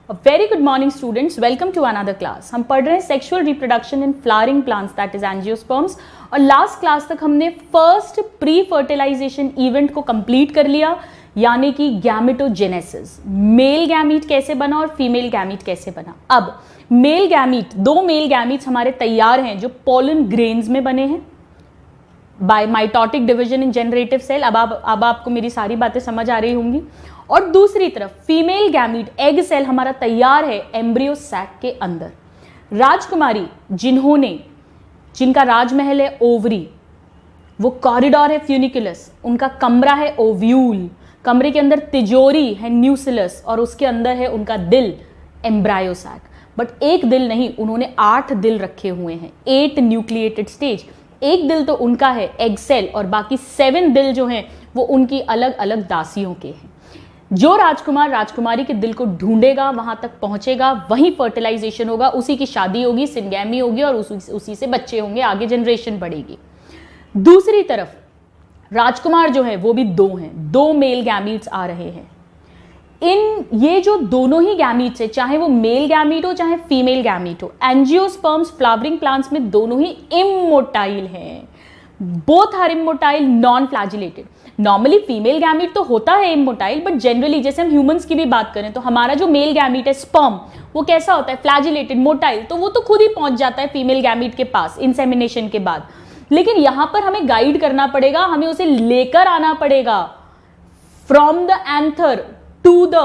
Very good morning students, welcome to another class. हम पढ़ रहे हैं sexual reproduction in flowering plants that is angiosperms. और last class तक हमने फर्स्ट प्री फर्टिलाइजेशन इवेंट को कंप्लीट कर लिया, यानी कि गैमेटोजेनेसिस। मेल गैमीट कैसे बना और फीमेल गैमीट कैसे बना। अब मेल गैमीट, दो मेल गैमीट्स हमारे तैयार हैं जो पोलन ग्रेन्स में बने हैं by mitotic division in generative cell. अब आपको मेरी सारी बातें समझ आ रही होंगी। और दूसरी तरफ फीमेल गैमीट एग सेल हमारा तैयार है एम्ब्रियो सैक के अंदर। राजकुमारी जिनका राजमहल है ओवरी, वो कॉरिडोर है फ्यूनिकुलस, उनका कमरा है ओव्यूल, कमरे के अंदर तिजोरी है न्यूसिलस और उसके अंदर है उनका दिल एम्ब्रायो सैक। बट एक दिल नहीं, उन्होंने 8 दिल रखे हुए हैं, 8 न्यूक्लिएटेड स्टेज। एक दिल तो उनका है एग सेल और बाकी 7 दिल जो हैं वो उनकी अलग अलग दासियों के हैं। जो राजकुमार राजकुमारी के दिल को ढूंढेगा, वहां तक पहुंचेगा, वहीं फर्टिलाइजेशन होगा, उसी की शादी होगी, सिंगैमी होगी और उसी से बच्चे होंगे, आगे जनरेशन बढ़ेगी। दूसरी तरफ राजकुमार जो है वो भी 2 हैं, 2 मेल गैमीट्स आ रहे हैं। ये जो दोनों ही गैमीट्स है, चाहे वो मेल गैमीट हो चाहे फीमेल गैमीट हो, एंजियोस्पर्म्स फ्लावरिंग प्लांट्स में दोनों ही इमोटाइल हैं। Both are immotile, non flagellated. Normally female gamete तो होता है इमोटाइल, बट जनरली जैसे हम ह्यूमंस की भी बात करें तो हमारा जो मेल गैमीट है स्पर्म, वो कैसा होता है, फ्लैजिलेटेड, मोटाइल, तो वो तो खुद ही पहुंच जाता है फीमेल गैमीट के पास इंसेमिनेशन के बाद। लेकिन यहां पर हमें गाइड करना पड़ेगा, हमें उसे लेकर आना पड़ेगा from the anther to the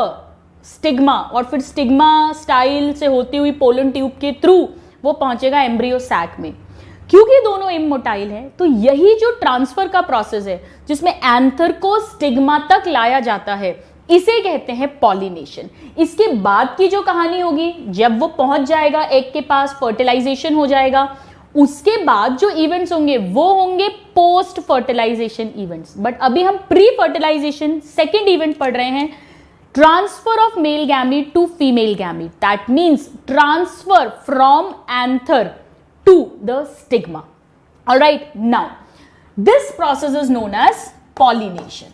stigma, और फिर स्टिग्मा स्टाइल से होती हुई पोलन ट्यूब के थ्रू वो पहुंचेगा एम्ब्रियो सैक में। क्योंकि दोनों इमोटाइल हैं, तो यही जो ट्रांसफर का प्रोसेस है जिसमें एंथर को स्टिग्मा तक लाया जाता है, इसे कहते हैं पॉलिनेशन। इसके बाद की जो कहानी होगी, जब वो पहुंच जाएगा एग के पास, फर्टिलाइजेशन हो जाएगा, उसके बाद जो इवेंट्स होंगे वो होंगे पोस्ट फर्टिलाइजेशन इवेंट्स। बट अभी हम प्री फर्टिलाइजेशन सेकेंड इवेंट पढ़ रहे हैं, transfer of male gamete to female gamete. That means transfer from anther to the stigma. All right, now this process is known as pollination.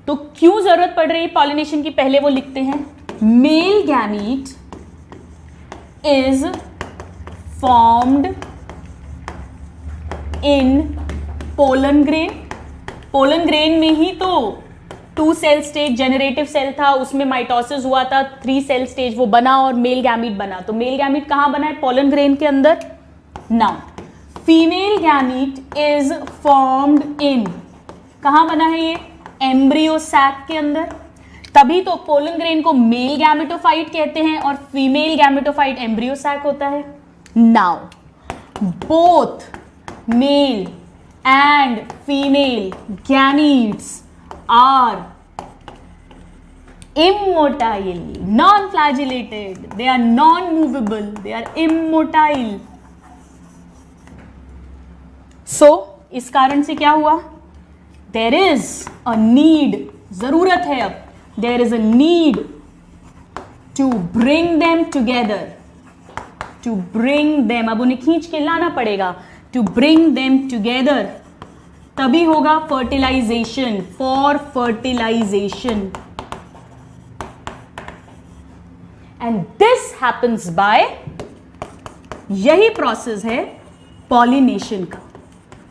तो क्यों जरूरत पड़ रही है पॉलिनेशन की, पहले वो लिखते हैं। Male gamete is formed in pollen grain। Pollen grain में ही तो 2 सेल स्टेज जनरेटिव सेल था, उसमें माइटोसिस हुआ था, 3 सेल स्टेज वो बना और मेल गैमीट बना। तो मेल गैमीट कहां बना है, पोलन ग्रेन के अंदर। Now female gamete is formed in, कहां बना है ये, एम्ब्रियो सैक के अंदर। तभी तो पोलन ग्रेन को मेल गैमेटोफाइट कहते हैं और फीमेल गैमेटोफाइट एम्ब्रियो सैक होता है। Now both male and female gametes are immotile, non-flagellated, they are non-movable, they are immotile. So इस कारण से क्या हुआ, there is a need, जरूरत है अब, there is a need to bring them together, to bring them, अब उन्हें खींच के लाना पड़ेगा, to bring them together, तभी होगा fertilization, for fertilization. And this happens by, यही प्रोसेस है पॉलिनेशन का,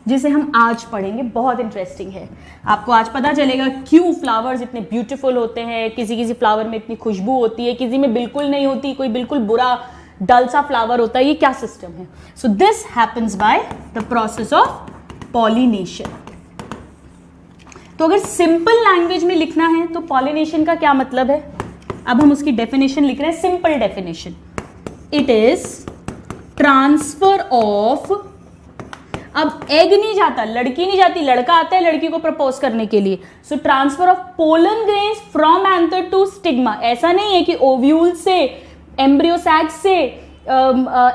जिसे हम आज पढ़ेंगे। बहुत इंटरेस्टिंग है, आपको आज पता चलेगा क्यों फ्लावर्स इतने ब्यूटीफुल होते हैं। किसी फ्लावर में इतनी खुशबू होती है, किसी में बिल्कुल नहीं होती, कोई बिल्कुल बुरा डल सा फ्लावर होता है, ये क्या सिस्टम है। So this happens by the process of pollination. तो अगर सिंपल लैंग्वेज में लिखना है तो पॉलिनेशन का क्या मतलब है, अब हम उसकी डेफिनेशन लिख रहे हैं। Simple definition, it is transfer of, अब एग नहीं जाता, लड़की नहीं जाती, लड़का आता है लड़की को प्रपोज करने के लिए। So transfer of pollen grains from anther to stigma. ऐसा नहीं है कि ओव्यूल से, एम्ब्रियो सैक से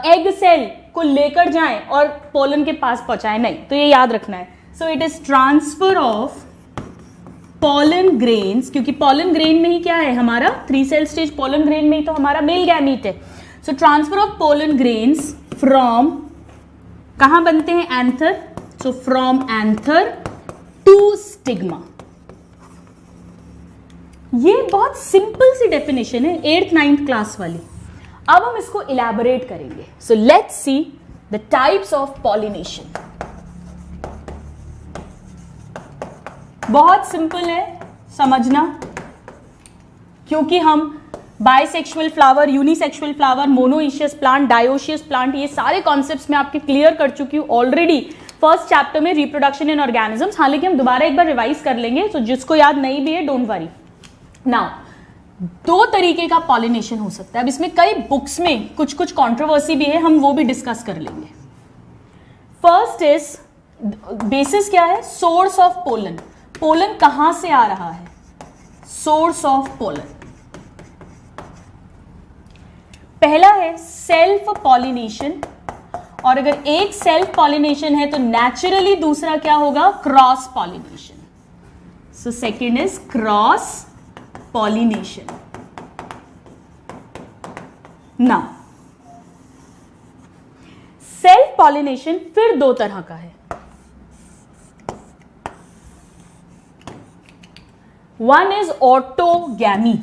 एग सेल को लेकर जाएं और पोलन के पास पहुंचाएं, नहीं, तो ये याद रखना है। सो it is transfer of pollen grains, क्योंकि पोलन ग्रेन में ही क्या है हमारा, 3 सेल स्टेज पोलन ग्रेन में ही तो हमारा मेल गैमीट है। So transfer of pollen grains from, कहां बनते हैं, anther, So from anther to stigma. ये बहुत सिंपल सी डेफिनेशन है 8th 9th क्लास वाली। अब हम इसको इलैबोरेट करेंगे। So let's see the types of pollination. बहुत सिंपल है समझना, क्योंकि हम bisexual flower, unisexual flower, monoecious plant, dioecious plant, ये सारे कॉन्सेप्ट्स मैं आपके क्लियर कर चुकी हूं ऑलरेडी फर्स्ट चैप्टर में, रिप्रोडक्शन इन ऑर्गेनिजम्स। हालांकि हम दोबारा एक बार रिवाइज कर लेंगे, तो जिसको याद नहीं भी है डोंट वरी। नाउ, दो तरीके का पॉलिनेशन हो सकता है। अब इसमें कई बुक्स में कुछ कुछ कंट्रोवर्सी भी है, हम वो भी डिस्कस कर लेंगे। फर्स्ट इज, बेसिस क्या है? Source of pollen. पोलन कहां से आ रहा है? Source of pollen. पहला है सेल्फ पॉलिनेशन, और अगर एक सेल्फ पॉलिनेशन है तो नेचुरली दूसरा क्या होगा? Cross pollination. So second is cross pollination. Now, self pollination फिर दो तरह का है। वन इज ऑटोगैमी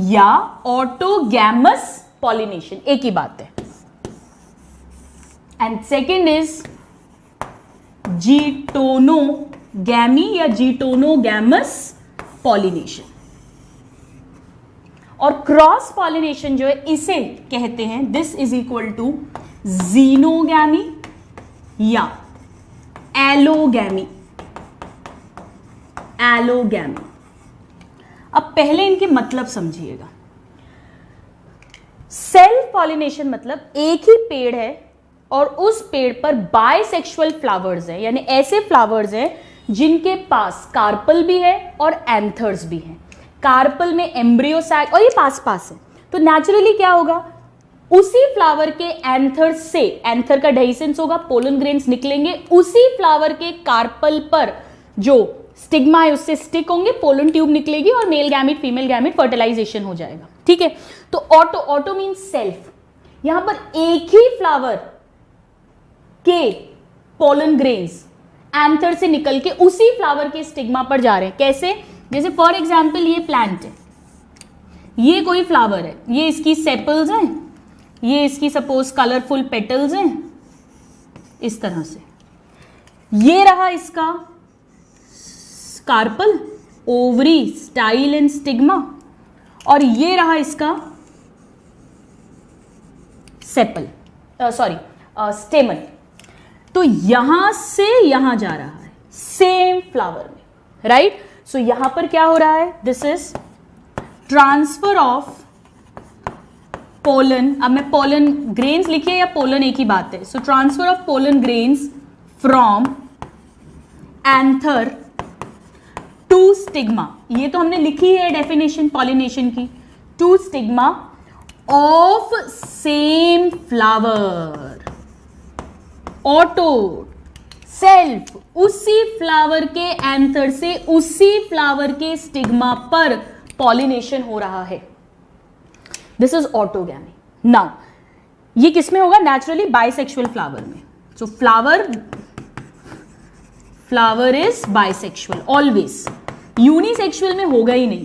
या ऑटोगैमस पॉलिनेशन, एक ही बात है। एंड सेकेंड इज जीटोनोगैमी या जीटोनोगैमस पॉलिनेशन। और क्रॉस पॉलिनेशन जो है इसे कहते हैं, this is equal to xenogamy या एलोगैमी। एलोगैमी। अब पहले इनके मतलब समझिएगा। सेल्फ पॉलिनेशन मतलब एक ही पेड़ है और उस पेड़ पर बाइसेक्सुअल फ्लावर्स हैं, यानी ऐसे फ्लावर्स हैं जिनके पास कार्पल भी है और एंथर्स भी हैं। कार्पल में एम्ब्रियो सैक और ये पास पास है, तो नेचुरली क्या होगा? उसी फ्लावर के एंथर से, एंथर का डेhiscence होगा, पोलन ग्रेन्स निकलेंगे, उसी फ्लावर के कार्पल पर जो स्टिग्मा है उससे स्टिक होंगे, पोलन ट्यूब निकलेगी और male gamete female gamete fertilization हो जाएगा। ठीक है, तो ऑटो, ऑटो मीन्स सेल्फ। यहां पर एक ही फ्लावर के पोलन ग्रेन्स एंथर से निकल के उसी फ्लावर के स्टिग्मा पर जा रहे हैं। कैसे? जैसे फॉर एग्जाम्पल ये प्लांट है, ये कोई फ्लावर है, ये इसकी सेपल्स हैं, ये इसकी सपोज कलरफुल पेटल्स हैं, इस तरह से। ये रहा इसका carpel, ovary, style and stigma, और ये रहा इसका सेपल, सॉरी स्टेमन। तो यहां से यहां जा रहा है सेम फ्लावर में, राइट? सो यहां पर क्या हो रहा है? This is transfer of pollen. अब मैं पोलन ग्रेन्स लिखिए या पोलन एक ही बात है। So transfer of pollen grains from anther to stigma. ये तो हमने लिखी है डेफिनेशन पॉलिनेशन की। To stigma of same flower. Auto, self, उसी फ्लावर के एंथर से उसी फ्लावर के स्टिग्मा पर पॉलिनेशन हो रहा है। This is autogamy. नाउ, ये किसमें होगा? नेचुरली बाइसेक्सुअल फ्लावर में। सो flower is bisexual always. Unisexual में होगा ही नहीं,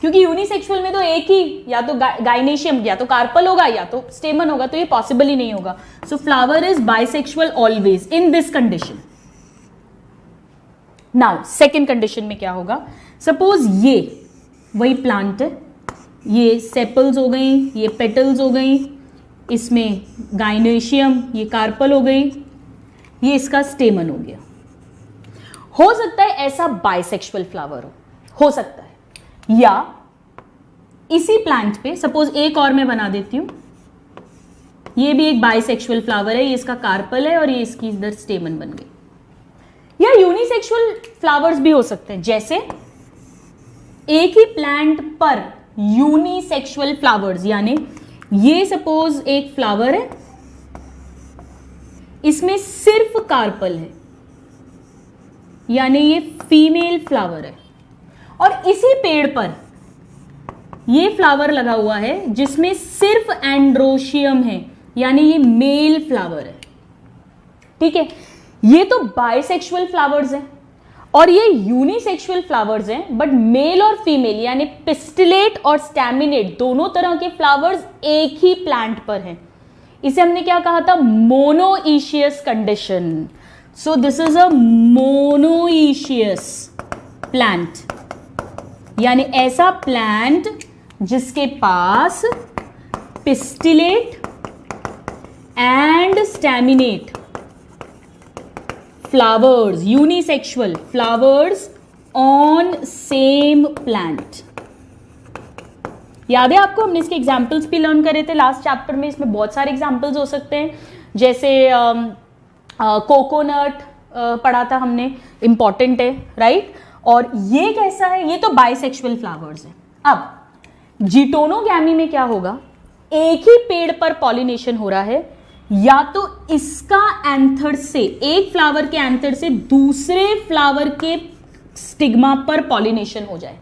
क्योंकि यूनिसेक्सुअल में तो एक ही, या तो गाइनेशियम, या तो कार्पल होगा, या तो स्टेमन होगा, तो ये पॉसिबल ही नहीं होगा। सो flower is bisexual always in this condition. Now second condition में क्या होगा? सपोज ये वही प्लांट है, ये सेपल्स हो गई, ये पेटल्स हो गई, इसमें गाइनेशियम, ये कार्पल हो गई, ये इसका स्टेमन हो गया। हो सकता है ऐसा बाइसेक्सुअल फ्लावर हो सकता है, या इसी प्लांट पे सपोज एक और मैं बना देती हूं, ये भी एक बाइसेक्सुअल फ्लावर है, ये इसका कार्पल है और ये इसकी इधर स्टेमन बन गई। या यूनिसेक्सुअल फ्लावर्स भी हो सकते हैं, जैसे एक ही प्लांट पर यूनिसेक्सुअल फ्लावर्स, यानी ये सपोज एक फ्लावर है, इसमें सिर्फ कार्पल है, यानी ये फीमेल फ्लावर है, और इसी पेड़ पर ये फ्लावर लगा हुआ है जिसमें सिर्फ एंड्रोशियम है, यानी ये मेल फ्लावर है। ठीक है, ये तो बाइसेक्सुअल फ्लावर्स हैं और ये यूनिसेक्सुअल फ्लावर्स हैं, बट मेल और फीमेल यानी पिस्टिलेट और स्टैमिनेट दोनों तरह के फ्लावर्स एक ही प्लांट पर हैं। इसे हमने क्या कहा था? Monoecious condition. So this is a monoecious plant, यानी ऐसा प्लांट जिसके पास pistillate and staminate flowers, unisexual flowers on same plant. याद है आपको? हमने इसके एग्जाम्पल्स भी लर्न करे थे लास्ट चैप्टर में। इसमें बहुत सारे एग्जाम्पल्स हो सकते हैं, जैसे कोकोनट पढ़ा था हमने, इंपॉर्टेंट है, राइट। और ये कैसा है? ये तो बाइसेक्सुअल फ्लावर्स है। अब जिटोनोगैमी में क्या होगा? एक ही पेड़ पर पॉलिनेशन हो रहा है, या तो इसका एंथर से, एक फ्लावर के एंथर से दूसरे फ्लावर के स्टिग्मा पर पॉलिनेशन हो जाए।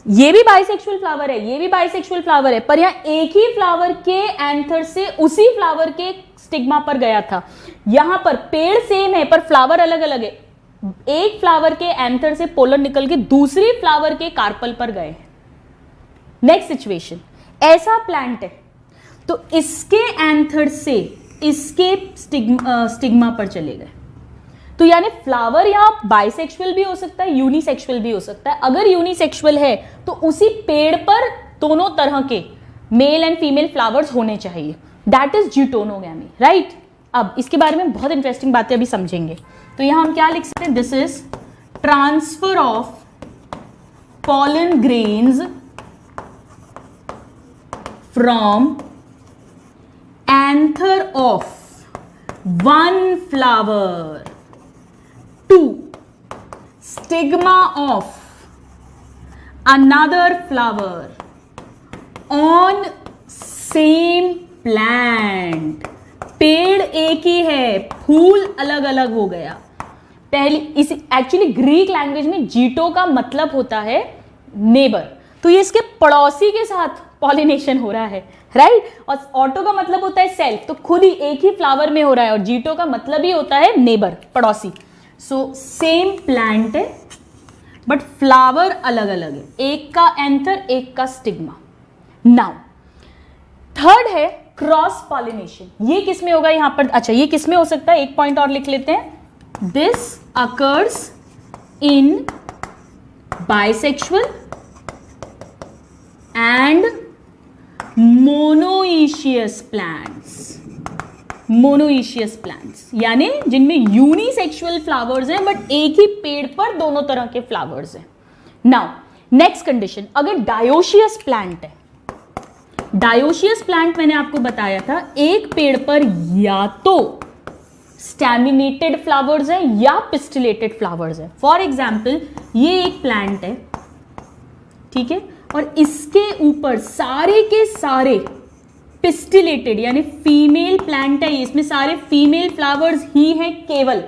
ये भी बाइसेक्सुअल फ्लावर है, ये भी बाइसेक्सुअल फ्लावर है, पर यहां एक ही फ्लावर के एंथर से उसी फ्लावर के स्टिग्मा पर गया था। यहां पर पेड़ सेम है पर फ्लावर अलग अलग है। एक फ्लावर के एंथर से पोलन निकल के दूसरी फ्लावर के कार्पल पर गए। नेक्स्ट सिचुएशन, ऐसा प्लांट है तो इसके एंथर से इसके स्टिग्मा पर चले गए। तो यानी फ्लावर यहां बाइसेक्सुअल भी हो सकता है, यूनिसेक्सुअल भी हो सकता है। अगर यूनिसेक्सुअल है तो उसी पेड़ पर दोनों तरह के मेल एंड फीमेल फ्लावर्स होने चाहिए। That is geitonogamy, right. अब इसके बारे में बहुत इंटरेस्टिंग बातें अभी समझेंगे। तो यहां हम क्या लिख सकते हैं? This is transfer of pollen grains from anther of one flower to stigma of another flower on same plant। पेड़ एक ही है, फूल अलग अलग हो गया। पहली इस एक्चुअली ग्रीक लैंग्वेज में जीटो का मतलब होता है नेबर, तो ये इसके पड़ोसी के साथ पॉलिनेशन हो रहा है, राइट। और ऑटो का मतलब होता है सेल्फ, तो खुद ही एक ही फ्लावर में हो रहा है, और जीटो का मतलब ही होता है नेबर, पड़ोसी। सो सेम प्लांट है बट फ्लावर अलग अलग है, एक का एंथर एक का स्टिग्मा। नाउ थर्ड है क्रॉस पॉलिनेशन। ये किस में होगा यहां पर? अच्छा, ये किस में हो सकता है? एक पॉइंट और लिख लेते हैं। This occurs in bisexual and monoecious plants. Monoecious plants यानी जिनमें यूनिसेक्सुअल फ्लावर्स हैं बट एक ही पेड़ पर दोनों तरह के फ्लावर्स हैं। नाउ नेक्स्ट कंडीशन, अगर डायोशियस प्लांट है, डायोशियस प्लांट मैंने आपको बताया था एक पेड़ पर या तो स्टैमिनेटेड फ्लावर्स है या पिस्टिलेटेड फ्लावर्स है। फॉर एग्जाम्पल ये एक प्लांट है, ठीक है, और इसके ऊपर सारे के सारे पिस्टिलेटेड यानी फीमेल प्लांट है, इसमें सारे फीमेल फ्लावर्स ही हैं केवल।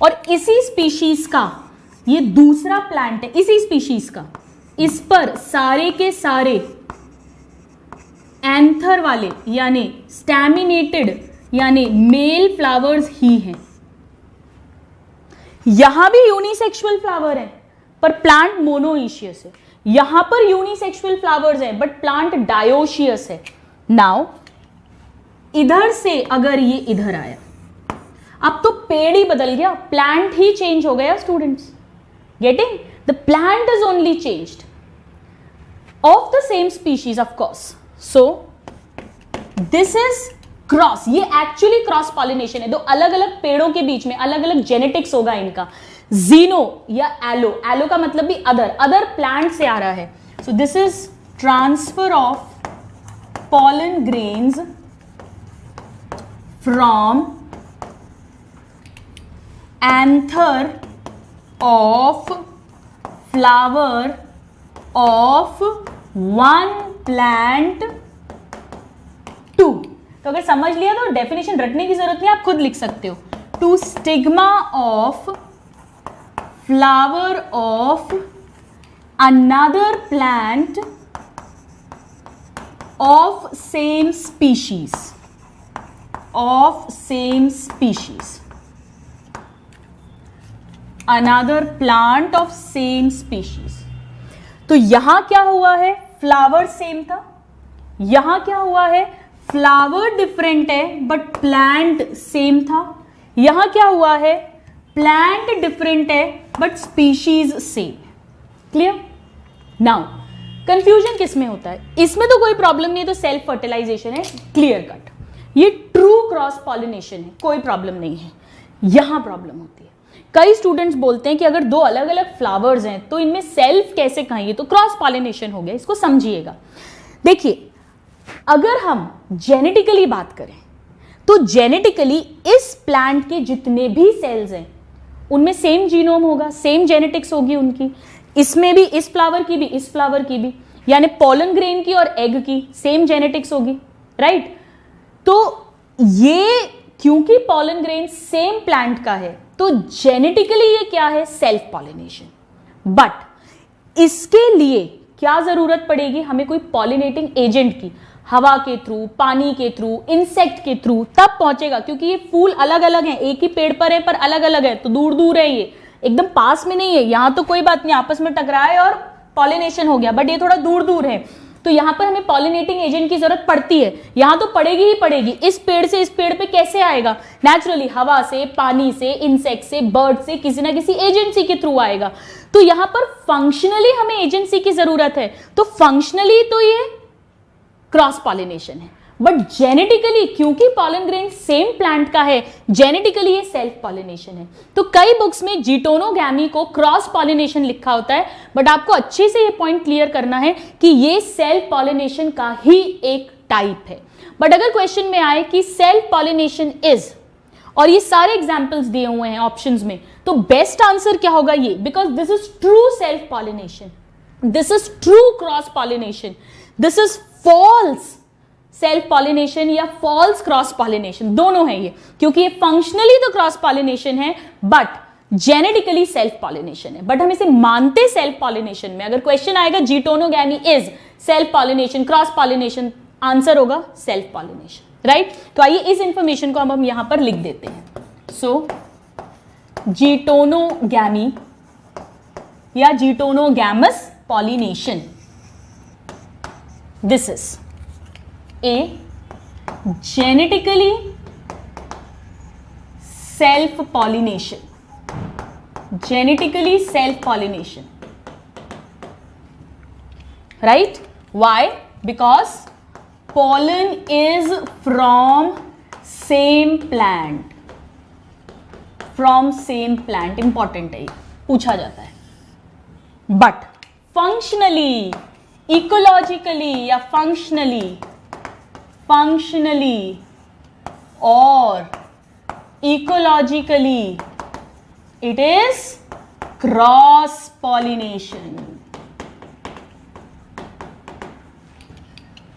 और इसी स्पीशीज का ये दूसरा प्लांट है, इसी स्पीशीज का, इस पर सारे के सारे एंथर वाले यानी स्टैमिनेटेड यानी मेल फ्लावर्स ही हैं। यहां भी यूनिसेक्सुअल फ्लावर है पर प्लांट मोनोइशियस है, यहां पर यूनिसेक्सुअल फ्लावर्स है बट प्लांट डायोशियस है। नाउ इधर से अगर ये इधर आया, अब तो पेड़ ही बदल गया, प्लांट ही चेंज हो गया students. Getting? The plant is only changed of the same species of course. So this is cross. ये एक्चुअली क्रॉस पॉलिनेशन है, दो अलग अलग पेड़ों के बीच में अलग अलग जेनेटिक्स होगा इनका। जीनो या एलो, एलो का मतलब भी अदर, अदर प्लांट से आ रहा है। So this is transfer of pollen grains from anther of flower of one plant to, तो अगर समझ लिया तो डेफिनेशन रटने की जरूरत नहीं, आप खुद लिख सकते हो। To stigma of flower of another plant of same species, of same species, another plant of same species. तो यहां क्या हुआ है, फ्लावर सेम था, यहां क्या हुआ है, फ्लावर डिफरेंट है बट प्लांट सेम था, यहां क्या हुआ है, प्लांट डिफरेंट है but species same. Clear? Now confusion किस में होता है, इसमें तो कोई प्रॉब्लम नहीं है, तो सेल्फ फर्टिलाइजेशन है, क्लियर कट, ये ट्रू क्रॉस पॉलिनेशन है, कोई प्रॉब्लम नहीं है। यहां प्रॉब्लम होती है, कई स्टूडेंट्स बोलते हैं कि अगर दो अलग अलग फ्लावर्स हैं तो इनमें सेल्फ कैसे कहेंगे, तो क्रॉस पॉलिनेशन हो गया। इसको समझिएगा, देखिए अगर हम जेनेटिकली बात करें तो जेनेटिकली इस प्लांट के जितने भी सेल्स हैं उनमें सेम जीनोम होगा, सेम जेनेटिक्स होगी उनकी, इसमें भी, इस फ्लावर की भी, इस फ्लावर की भी, यानी पोलन ग्रेन की और एग की सेम जेनेटिक्स होगी, राइट? तो ये क्योंकि पोलन ग्रेन सेम प्लांट का है तो जेनेटिकली ये क्या है, सेल्फ पॉलिनेशन। बट इसके लिए क्या जरूरत पड़ेगी, हमें कोई पॉलिनेटिंग एजेंट की, हवा के थ्रू, पानी के थ्रू, इंसेक्ट के थ्रू, तब पहुंचेगा। क्योंकि ये फूल अलग अलग हैं, एक ही पेड़ पर है पर अलग अलग है, तो दूर दूर है, ये एकदम पास में नहीं है। यहां तो कोई बात नहीं, आपस में टकराए और पॉलिनेशन हो गया, बट ये थोड़ा दूर दूर है, तो यहां पर हमें पॉलिनेटिंग एजेंट की जरूरत पड़ती है। यहां तो पड़ेगी ही पड़ेगी, इस पेड़ से इस पेड़ पे कैसे आएगा, नेचुरली हवा से, पानी से, इंसेक्ट से, बर्ड से, किसी ना किसी एजेंसी के थ्रू आएगा। तो यहां पर फंक्शनली हमें एजेंसी की जरूरत है, तो फंक्शनली तो ये क्रॉस पॉलिनेशन है, बट जेनेटिकली क्योंकि पॉलन ग्रेन सेम प्लांट का है, जेनेटिकली ये सेल्फ पॉलिनेशन है। तो कई बुक्स में जीटोनोगैमी को क्रॉस पॉलिनेशन लिखा होता है, बट आपको अच्छे से ये पॉइंट क्लियर करना है कि ये सेल्फ पॉलिनेशन का ही एक टाइप है। बट अगर क्वेश्चन में आए कि सेल्फ पॉलिनेशन इज, और ये सारे एग्जाम्पल्स दिए हुए हैं ऑप्शंस में, तो बेस्ट आंसर क्या होगा, ये, because this is true self pollination, this is true cross pollination, this is false self pollination या फॉल्स क्रॉस पॉलिनेशन, दोनों है ये, क्योंकि ये फंक्शनली तो क्रॉस पॉलिनेशन है बट जेनेटिकली सेल्फ पॉलिनेशन है। बट हम इसे मानते सेल्फ पॉलिनेशन में। अगर क्वेश्चन आएगा geitonogamy is self pollination, cross pollination, answer होगा सेल्फ पॉलिनेशन, राइट? तो आइए इस इंफॉर्मेशन को हम यहां पर लिख देते हैं। सो जीटोनोगैमी या geitonogamous pollination, this is a genetically self pollination, genetically self pollination, right? Why? Because pollen is from same plant, from same plant, important है, पूछा जाता है। but functionally, ecologically या functionally or ecologically it is cross pollination.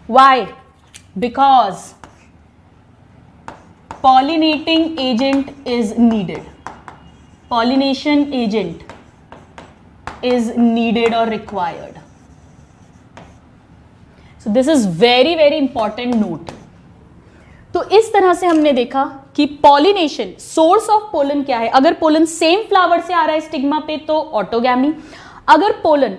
Why? Because pollinating agent is needed, pollination agent is needed or required. So this is very very important note. तो इस तरह से हमने देखा कि पॉलिनेशन, सोर्स ऑफ पोलन क्या है। अगर पोलन सेम फ्लावर से आ रहा है स्टिग्मा पे तो ऑटोगैमी, अगर pollen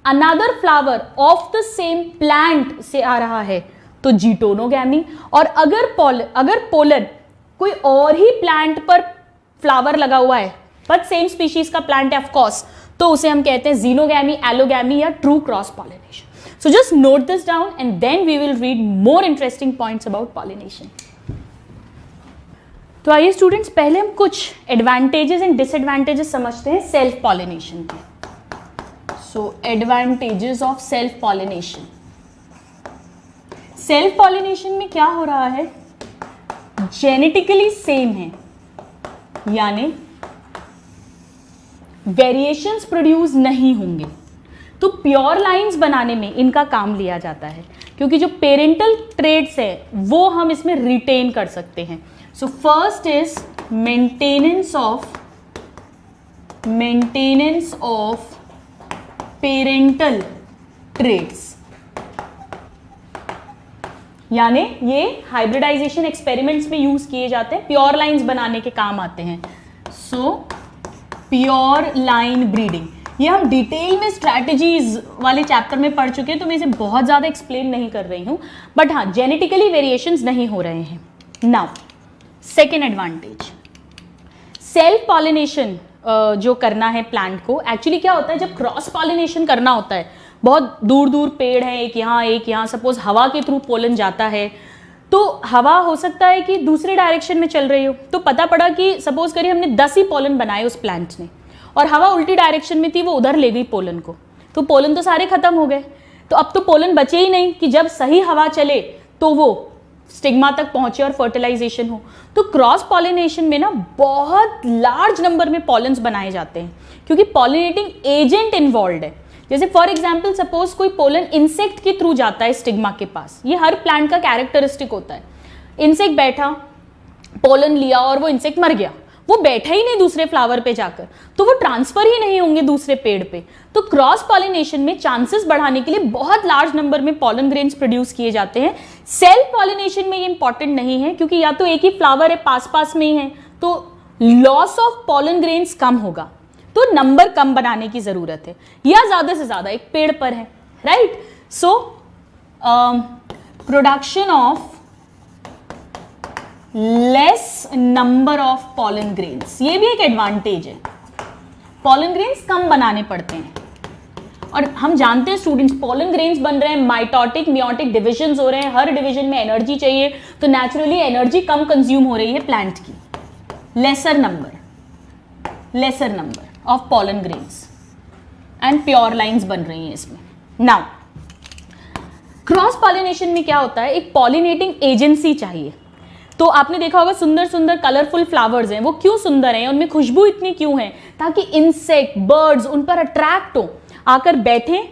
another flower of the same plant से आ रहा है तो जीटोनोगैमी, और अगर पोलन कोई और ही प्लांट पर फ्लावर लगा हुआ है बट सेम स्पीशीज का प्लांट है ऑफ कोर्स, तो उसे हम कहते हैं जीनोगैमी, एलोगैमी या true cross pollination. So just note this down and then we will read more interesting points about pollination. तो आइए स्टूडेंट्स, पहले हम कुछ एडवांटेजेस एंड डिसएडवांटेजेस समझते हैं सेल्फ पॉलिनेशन के। So advantages of self pollination. Self pollination में क्या हो रहा है, जेनेटिकली सेम है, यानी वेरिएशंस प्रोड्यूस नहीं होंगे, तो प्योर लाइंस बनाने में इनका काम लिया जाता है, क्योंकि जो पेरेंटल ट्रेड्स है वो हम इसमें रिटेन कर सकते हैं। So first is maintenance of parental traits, यानी ये हाइब्रिडाइजेशन एक्सपेरिमेंट्स में यूज किए जाते हैं, प्योर लाइंस बनाने के काम आते हैं। So pure line breeding. ये हम डिटेल में स्ट्रैटेजीज वाले चैप्टर में पढ़ चुके हैं, तो मैं इसे बहुत ज़्यादा एक्सप्लेन नहीं कर रही हूँ, बट हाँ जेनेटिकली वेरिएशंस नहीं हो रहे हैं। Now second advantage, self pollination जो करना है प्लांट को। एक्चुअली क्या होता है, जब क्रॉस पॉलिनेशन करना होता है, बहुत दूर दूर पेड़ हैं, एक यहाँ, सपोज हवा के थ्रू पोलन जाता है, तो हवा हो सकता है कि दूसरे डायरेक्शन में चल रही हो, तो पता पड़ा कि सपोज करिए हमने 10 ही पोलन बनाए उस प्लांट ने, और हवा उल्टी डायरेक्शन में थी, वो उधर ले गई पोलन को, तो पोलन तो सारे खत्म हो गए। तो अब तो पोलन बचे ही नहीं कि जब सही हवा चले तो वो स्टिग्मा तक पहुंचे और फर्टिलाइजेशन हो। तो क्रॉस पॉलिनेशन में ना बहुत लार्ज नंबर में पॉलन्स बनाए जाते हैं, क्योंकि पॉलिनेटिंग एजेंट इन्वॉल्व है। जैसे फॉर एग्जाम्पल सपोज कोई पोलन इंसेक्ट के थ्रू जाता है स्टिग्मा के पास, ये हर प्लांट का कैरेक्टरिस्टिक होता है। इंसेक्ट बैठा, पोलन लिया और वो इंसेक्ट मर गया, वो बैठा ही नहीं दूसरे फ्लावर पे जाकर, तो वो ट्रांसफर ही नहीं होंगे दूसरे पेड़ पे। तो क्रॉस पॉलिनेशन में चांसेस बढ़ाने के लिए बहुत लार्ज नंबर में पॉलन ग्रेन्स प्रोड्यूस किए जाते हैं। सेल्फ पॉलिनेशन में ये इंपॉर्टेंट नहीं है, क्योंकि या तो एक ही फ्लावर है, पास पास में ही है, तो लॉस ऑफ पॉलन ग्रेन्स कम होगा, तो नंबर कम बनाने की जरूरत है, या ज्यादा से ज्यादा एक पेड़ पर है, राइट। So production of less number of pollen grains, ये भी एक एडवांटेज है। पॉलन ग्रेन्स कम बनाने पड़ते हैं, और हम जानते हैं स्टूडेंट्स पॉलन ग्रेन्स बन रहे हैं, माइटोटिक मियोटिक डिविजन्स हो रहे हैं, हर डिवीजन में एनर्जी चाहिए, तो नेचुरली एनर्जी कम कंज्यूम हो रही है प्लांट की। Laser number of pollen grains and pure lines बन रही हैं इसमें। नाउ क्रॉस पॉलिनेशन में क्या होता है, एक पॉलिनेटिंग एजेंसी चाहिए। तो आपने देखा होगा सुंदर सुंदर कलरफुल फ्लावर्स हैं, वो क्यों सुंदर हैं, उनमें खुशबू इतनी क्यों है, ताकि इंसेक्ट बर्ड्स उन पर अट्रैक्ट हो, आकर बैठे,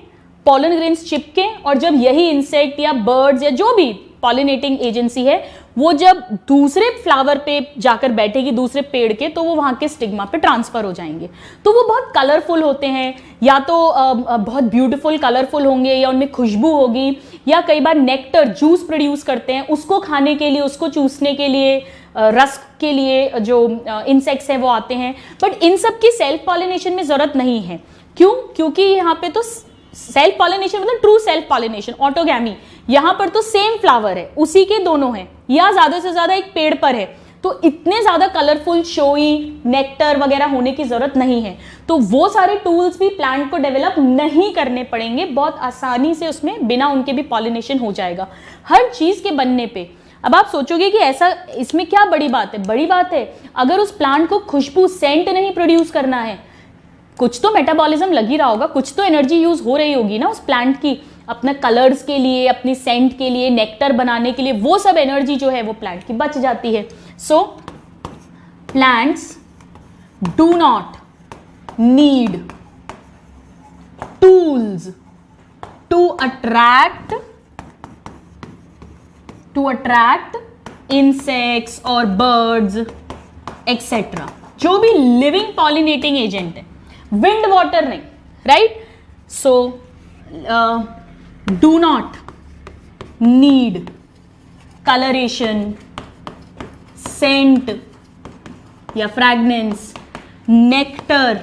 पॉलन ग्रेन्स चिपके, और जब यही इंसेक्ट या बर्ड्स या जो भी पॉलिनेटिंग एजेंसी है वो जब दूसरे फ्लावर पे जाकर बैठेगी दूसरे पेड़ के, तो वो वहां के स्टिग्मा पे ट्रांसफर हो जाएंगे। तो वो बहुत कलरफुल होते हैं, या तो बहुत ब्यूटीफुल कलरफुल होंगे, या उनमें खुशबू होगी, या कई बार नेक्टर जूस प्रोड्यूस करते हैं, उसको खाने के लिए, उसको चूसने के लिए, रस के लिए जो इंसेक्ट्स हैं वो आते हैं। बट इन सब की सेल्फ पॉलिनेशन में जरूरत नहीं है। क्यों? क्योंकि यहाँ पे तो सेल्फ पॉलिनेशन मतलब ट्रू सेल्फ पॉलिनेशन, ऑटोगैमी, यहाँ पर तो सेम फ्लावर है, उसी के दोनों हैं, या ज्यादा से ज्यादा एक पेड़ पर है, तो इतने ज्यादा कलरफुल शोई नेक्टर वगैरह होने की जरूरत नहीं है। तो वो सारे टूल्स भी प्लांट को डेवलप नहीं करने पड़ेंगे, बहुत आसानी से उसमें बिना उनके भी पॉलिनेशन हो जाएगा हर चीज के बनने पे। अब आप सोचोगे कि ऐसा इसमें क्या बड़ी बात है? बड़ी बात है, अगर उस प्लांट को खुशबू सेंट नहीं प्रोड्यूस करना है, कुछ तो मेटाबॉलिज्म लग ही रहा होगा, कुछ तो एनर्जी यूज हो रही होगी ना उस प्लांट की, अपने कलर्स के लिए, अपनी सेंट के लिए, नेक्टर बनाने के लिए, वो सब एनर्जी जो है वो प्लांट की बच जाती है। So plants do not need tools to attract insects और बर्ड्स एक्सेट्रा, जो भी लिविंग पॉलिनेटिंग एजेंट है, विंड वाटर नहीं, right. So do not need coloration, scent या फ्रैग्नेंस, नेक्टर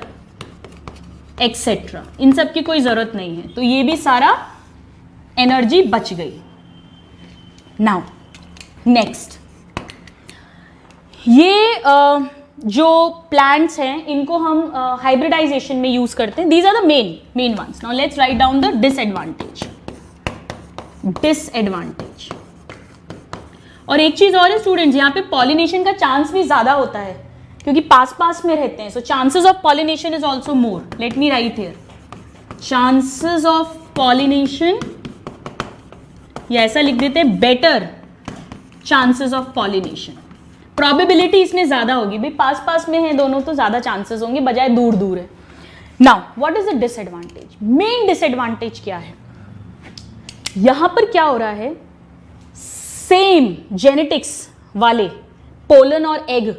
एक्सेट्रा, इन सब की कोई जरूरत नहीं है, तो ये भी सारा एनर्जी बच गई। नाउ नेक्स्ट, ये जो प्लांट्स हैं इनको हम हाइब्रिडाइजेशन में यूज करते हैं। These are the main ones. Now let's write down the disadvantage. और एक चीज और है स्टूडेंट्स, यहाँ पे पॉलिनेशन का चांस भी ज्यादा होता है क्योंकि पास पास में रहते हैं, so chances of pollination is also more. Let me right here, chances of pollination, या ऐसा लिख देते हैं better chances of pollination. Probability इसमें ज्यादा होगी, भाई पास पास में है दोनों तो ज्यादा चांसेस होंगे, बजाय दूर दूर है। Now what is the disadvantage? Main disadvantage क्या है? यहां पर क्या हो रहा है, सेम जेनेटिक्स वाले पोलन और एग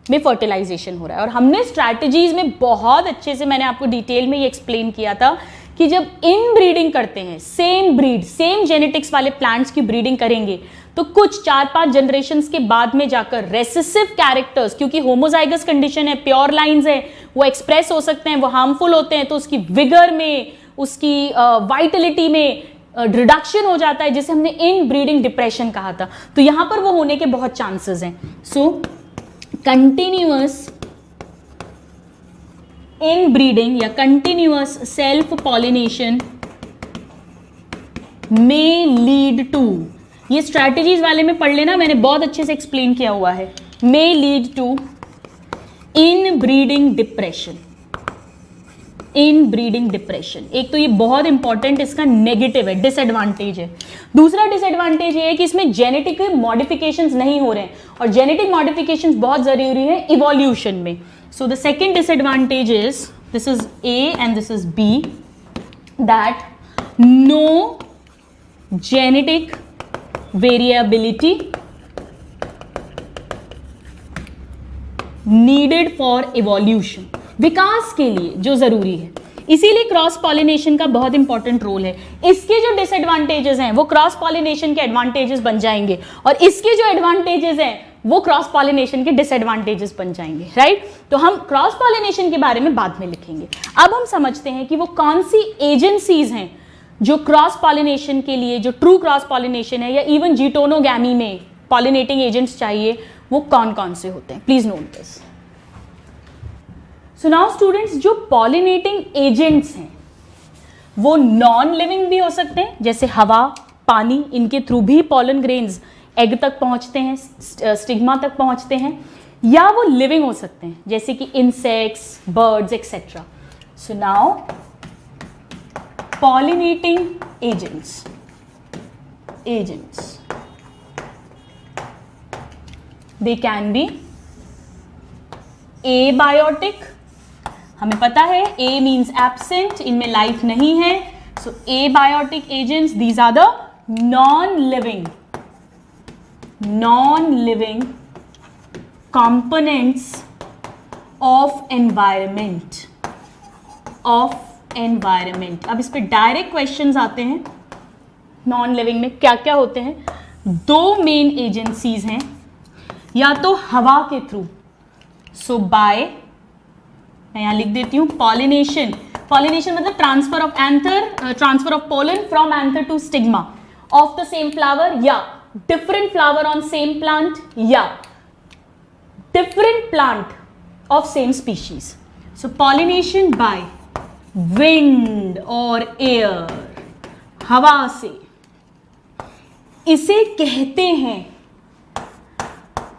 में फर्टिलाइजेशन हो रहा है, और हमने स्ट्रैटेजीज में बहुत अच्छे से, मैंने आपको डिटेल में ये एक्सप्लेन किया था कि जब इन ब्रीडिंग करते हैं, सेम ब्रीड, सेम जेनेटिक्स वाले प्लांट्स की ब्रीडिंग करेंगे, तो कुछ 4-5 जनरेशंस के बाद में जाकर रेसेसिव कैरेक्टर्स, क्योंकि होमोजाइगस कंडीशन है, प्योर लाइंस है, वो एक्सप्रेस हो सकते हैं, वो हार्मफुल होते हैं, तो उसकी विगर में, उसकी वाइटलिटी में रिडक्शन हो जाता है, जिसे हमने इन ब्रीडिंग डिप्रेशन कहा था। तो यहां पर वो होने के बहुत चांसेस हैं। So continuous in breeding or continuous self pollination may lead to, ये स्ट्रैटेजीज वाले में पढ़ लेना, मैंने बहुत अच्छे से एक्सप्लेन किया हुआ है। May lead to in breeding depression, in breeding depression. एक तो ये बहुत इंपॉर्टेंट इसका नेगेटिव है, डिसएडवांटेज है। दूसरा डिसएडवांटेज ये है कि इसमें जेनेटिक मॉडिफिकेशंस नहीं हो रहे हैं, और जेनेटिक मॉडिफिकेशंस बहुत जरूरी है इवोल्यूशन में। So the second disadvantage is, this is A and this is B, that no genetic variability needed for evolution, विकास के लिए जो जरूरी है। इसीलिए क्रॉस पॉलिनेशन का बहुत इंपॉर्टेंट रोल है। इसके जो डिसएडवांटेजेस हैं वो क्रॉस पॉलिनेशन के एडवांटेजेस बन जाएंगे, और इसके जो एडवांटेजेस हैं वो क्रॉस पॉलिनेशन के डिसएडवांटेजेस बन जाएंगे, राइट। तो हम क्रॉस पॉलिनेशन के बारे में बाद में लिखेंगे। अब हम समझते हैं कि वो कौन सी एजेंसीज हैं जो क्रॉस पॉलिनेशन के लिए, जो ट्रू क्रॉस पॉलिनेशन है या इवन जीटोनोगैमी में पॉलिनेटिंग एजेंट्स चाहिए, वो कौन कौन से होते हैं। Please note this. So now students, जो पॉलिनेटिंग एजेंट्स हैं वो नॉन लिविंग भी हो सकते हैं, जैसे हवा, पानी, इनके थ्रू भी पॉलन ग्रेन्स एग तक पहुंचते हैं, स्टिग्मा तक पहुंचते हैं, या वो लिविंग हो सकते हैं, जैसे कि insects, birds etcetera. So now pollinating agents they can be abiotic, हमें पता है A means absent, इनमें लाइफ नहीं है। सो abiotic agents, these are the non-living components of environment। अब इस पे डायरेक्ट क्वेश्चंस आते हैं। नॉन लिविंग में क्या क्या होते हैं? दो मेन एजेंसीज हैं, या तो हवा के थ्रू, सो बाय, मैं यहां लिख देती हूं, पॉलिनेशन मतलब transfer of anther, transfer of pollen from anther to stigma of the same flower, या different flower on same plant, या different plant of same species. So pollination by wind और air, हवा से, इसे कहते हैं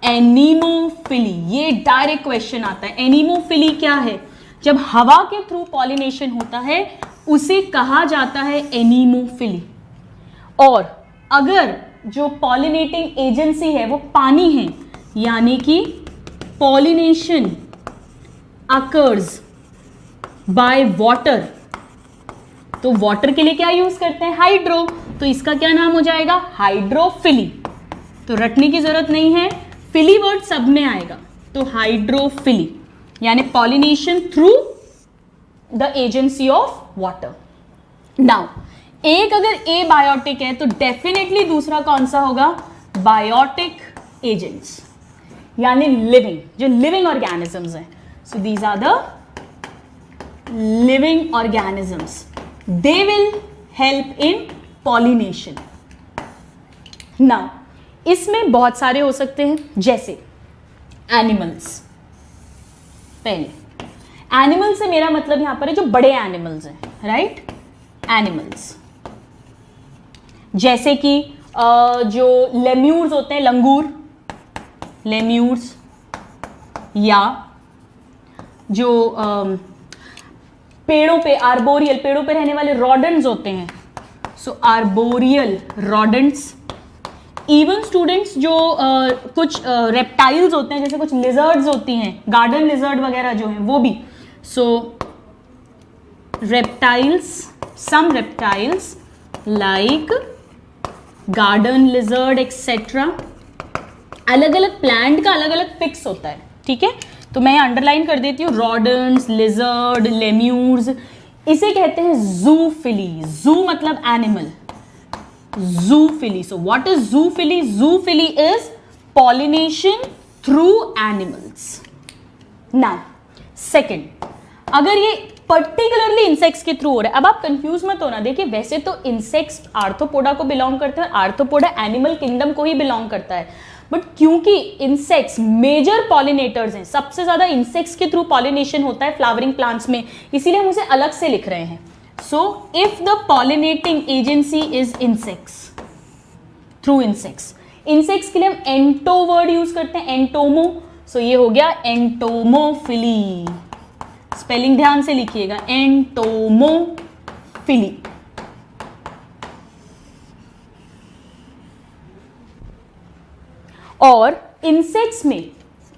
एनीमोफिली। ये डायरेक्ट क्वेश्चन आता है, एनीमोफिली क्या है? जब हवा के थ्रू पॉलिनेशन होता है उसे कहा जाता है एनीमोफिली। और अगर जो पॉलिनेटिंग एजेंसी है वो पानी है, यानी कि पॉलिनेशन अकर्स बाय वाटर, तो वाटर के लिए क्या यूज करते हैं? हाइड्रो, तो इसका क्या नाम हो जाएगा? हाइड्रोफिली। तो रटने की जरूरत नहीं है, फिली वर्ड सब में आएगा, तो हाइड्रोफिली यानी pollination through the agency of water. Now एक अगर ए बायोटिक है तो डेफिनेटली दूसरा कौन सा होगा? बायोटिक एजेंट्स, यानी लिविंग, जो लिविंग ऑर्गेनिजम्स हैं। So these are the living organisms, they will help in pollination। now इसमें बहुत सारे हो सकते हैं, जैसे एनिमल्स। पहले एनिमल से मेरा मतलब यहां पर है जो बड़े एनिमल्स हैं, राइट। एनिमल्स जैसे कि जो लेम्यूर्स होते हैं, लंगूर, लेम्यूर्स, या जो पेड़ों पे, आर्बोरियल, पेड़ों पे रहने वाले रॉडेंट्स होते हैं, सो आर्बोरियल रॉडेंट्स। इवन स्टूडेंट्स जो कुछ रेप्टाइल्स होते हैं, जैसे कुछ लिजर्ड्स होती हैं, गार्डन लिजर्ड वगैरह जो हैं वो भी, so reptiles, some reptiles like garden lizard etcetera. अलग अलग प्लांट का अलग अलग फिक्स होता है, ठीक है। तो मैं अंडरलाइन कर देती हूँ, रॉडेंट्स, लिजर्ड, लेम्यूर्स, इसे कहते हैं जूफिली। जू मतलब animal, zoophily. So what is zoophily? Zoophily is pollination through animals. Now second, अगर ये पर्टिकुलरली इंसेक्ट्स के थ्रू हो रहा है, अब आप कंफ्यूज मत होना। देखिए वैसे तो इंसेक्ट्स आर्थ्रोपोडा को बिलोंग करते हैं, आर्थ्रोपोडा एनिमल किंगडम को ही बिलोंग करता है, बट क्योंकि इंसेक्ट्स मेजर पॉलिनेटर्स हैं, सबसे ज्यादा इंसेक्ट्स के थ्रू पॉलिनेशन होता है फ्लावरिंग प्लांट्स में, इसीलिए हम उसे अलग से लिख रहे हैं। So if the pollinating agency is insects, through insects, insects के लिए हम एंटो वर्ड यूज करते हैं, एंटोमो। सो ये हो गया एंटोमोफिली। स्पेलिंग ध्यान से लिखिएगा, एंटोमोफिली। और इंसेक्ट्स में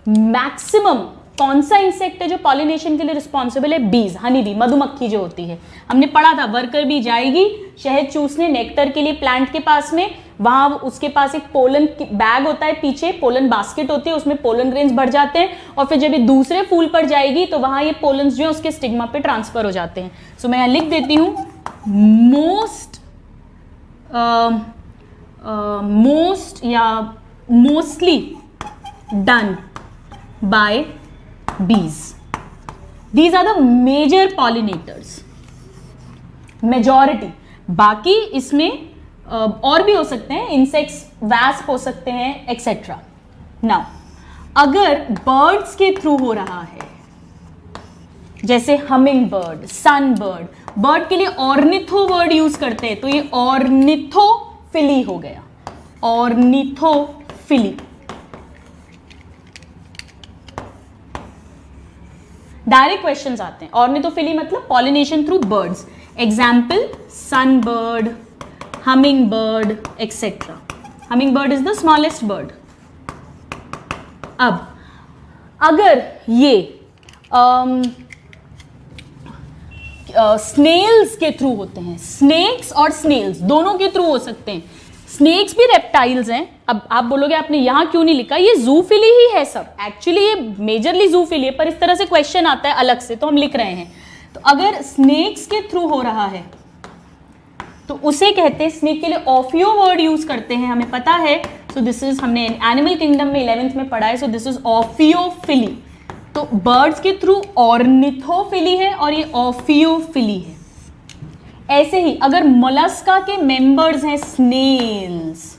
मैक्सिमम कौन सा इंसेक्ट है जो पॉलिनेशन के लिए रिस्पॉन्सिबल है? बीज, हनी बी, मधुमक्खी जो होती है। हमने पढ़ा था वर्कर बी जाएगी शहद चूसने नेक्टर के लिए प्लांट के पास में, वहां उसके पास एक पोलन बैग होता है, पीछे पोलन बास्केट होती है, उसमें पोलन ग्रेन्स भर जाते हैं, और फिर जब ये दूसरे फूल पर जाएगी तो वहां ये पोलन्स जो है उसके स्टिग्मा पे ट्रांसफर हो जाते हैं। सो मैं यहां लिख देती हूं, mostly done by bees. These are the major pollinators, majority. बाकी इसमें और भी हो सकते हैं, इंसेक्ट्स, वैस्प हो सकते हैं, एक्सेट्रा। नाउ अगर बर्ड्स के थ्रू हो रहा है, जैसे हमिंग बर्ड, सन बर्ड, बर्ड के लिए ऑर्निथो वर्ड यूज करते हैं, तो ये ऑर्निथोफिली हो गया, ऑर्निथोफिली। डायरेक्ट क्वेश्चंस आते हैं। ऑर्निथोफिली मतलब pollination through birds. Example sun bird, humming bird, etcetera. Humming bird is the smallest bird. अब अगर ये स्नेल्स के थ्रू होते हैं, स्नेक्स और स्नेल्स दोनों के थ्रू हो सकते हैं। स्नेक्स भी रेप्टाइल्स हैं। अब आप बोलोगे आपने यहां क्यों नहीं लिखा, ये जूफिली ही है सब, एक्चुअली ये मेजरली जूफिली है, पर इस तरह से क्वेश्चन आता है अलग से तो हम लिख रहे हैं। तो अगर स्नेक्स के थ्रू हो रहा है तो उसे कहते हैं, स्नेक के लिए ऑफियो वर्ड यूज करते हैं, हमें पता है। सो दिस इज, हमने एनिमल किंगडम में 11th में पढ़ा है, सो दिस इज ऑफियोफिली। तो बर्ड्स के थ्रू ऑर्निथोफिली है और ये ऑफियोफिली है। ऐसे ही अगर मोलस्का के मेंबर्स हैं स्नेल्स,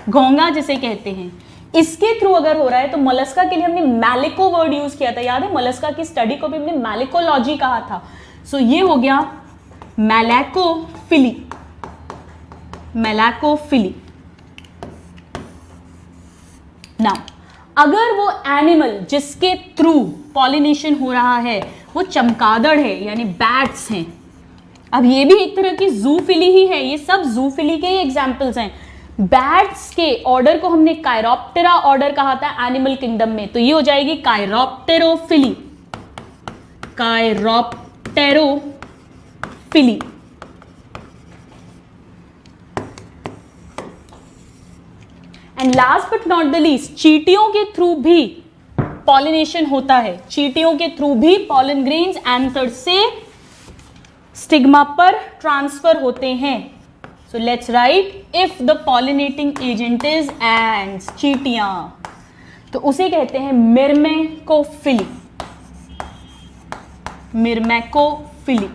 घोंगा जिसे कहते हैं, इसके थ्रू अगर हो रहा है तो मोलस्का के लिए हमने मैलिको वर्ड यूज किया था, याद है? मोलस्का की स्टडी को भी हमने मैलिकोलॉजी कहा था। सो ये हो गया मैलाकोफिली, मैलाकोफिली। नाउ अगर वो एनिमल जिसके थ्रू पॉलिनेशन हो रहा है वो चमगादड़ है, यानी बैट्स हैं, अब ये भी एक तरह की जूफिली ही है, ये सब जूफिली के ही एग्जाम्पल्स हैं। बैट्स के ऑर्डर को हमने कायरोप्टेरा ऑर्डर कहा था एनिमल किंगडम में, तो ये हो जाएगी chiropterophily, chiropterophily. And last but not the least, चींटियों के थ्रू भी पॉलिनेशन होता है, चींटियों के थ्रू भी पॉलन ग्रेन्स एंथर से स्टिग्मा पर ट्रांसफर होते हैं। So let's write, if the pollinating agent is ants, चींटियां, तो उसे कहते हैं मिर्मेकोफिली, मिर्मेकोफिली।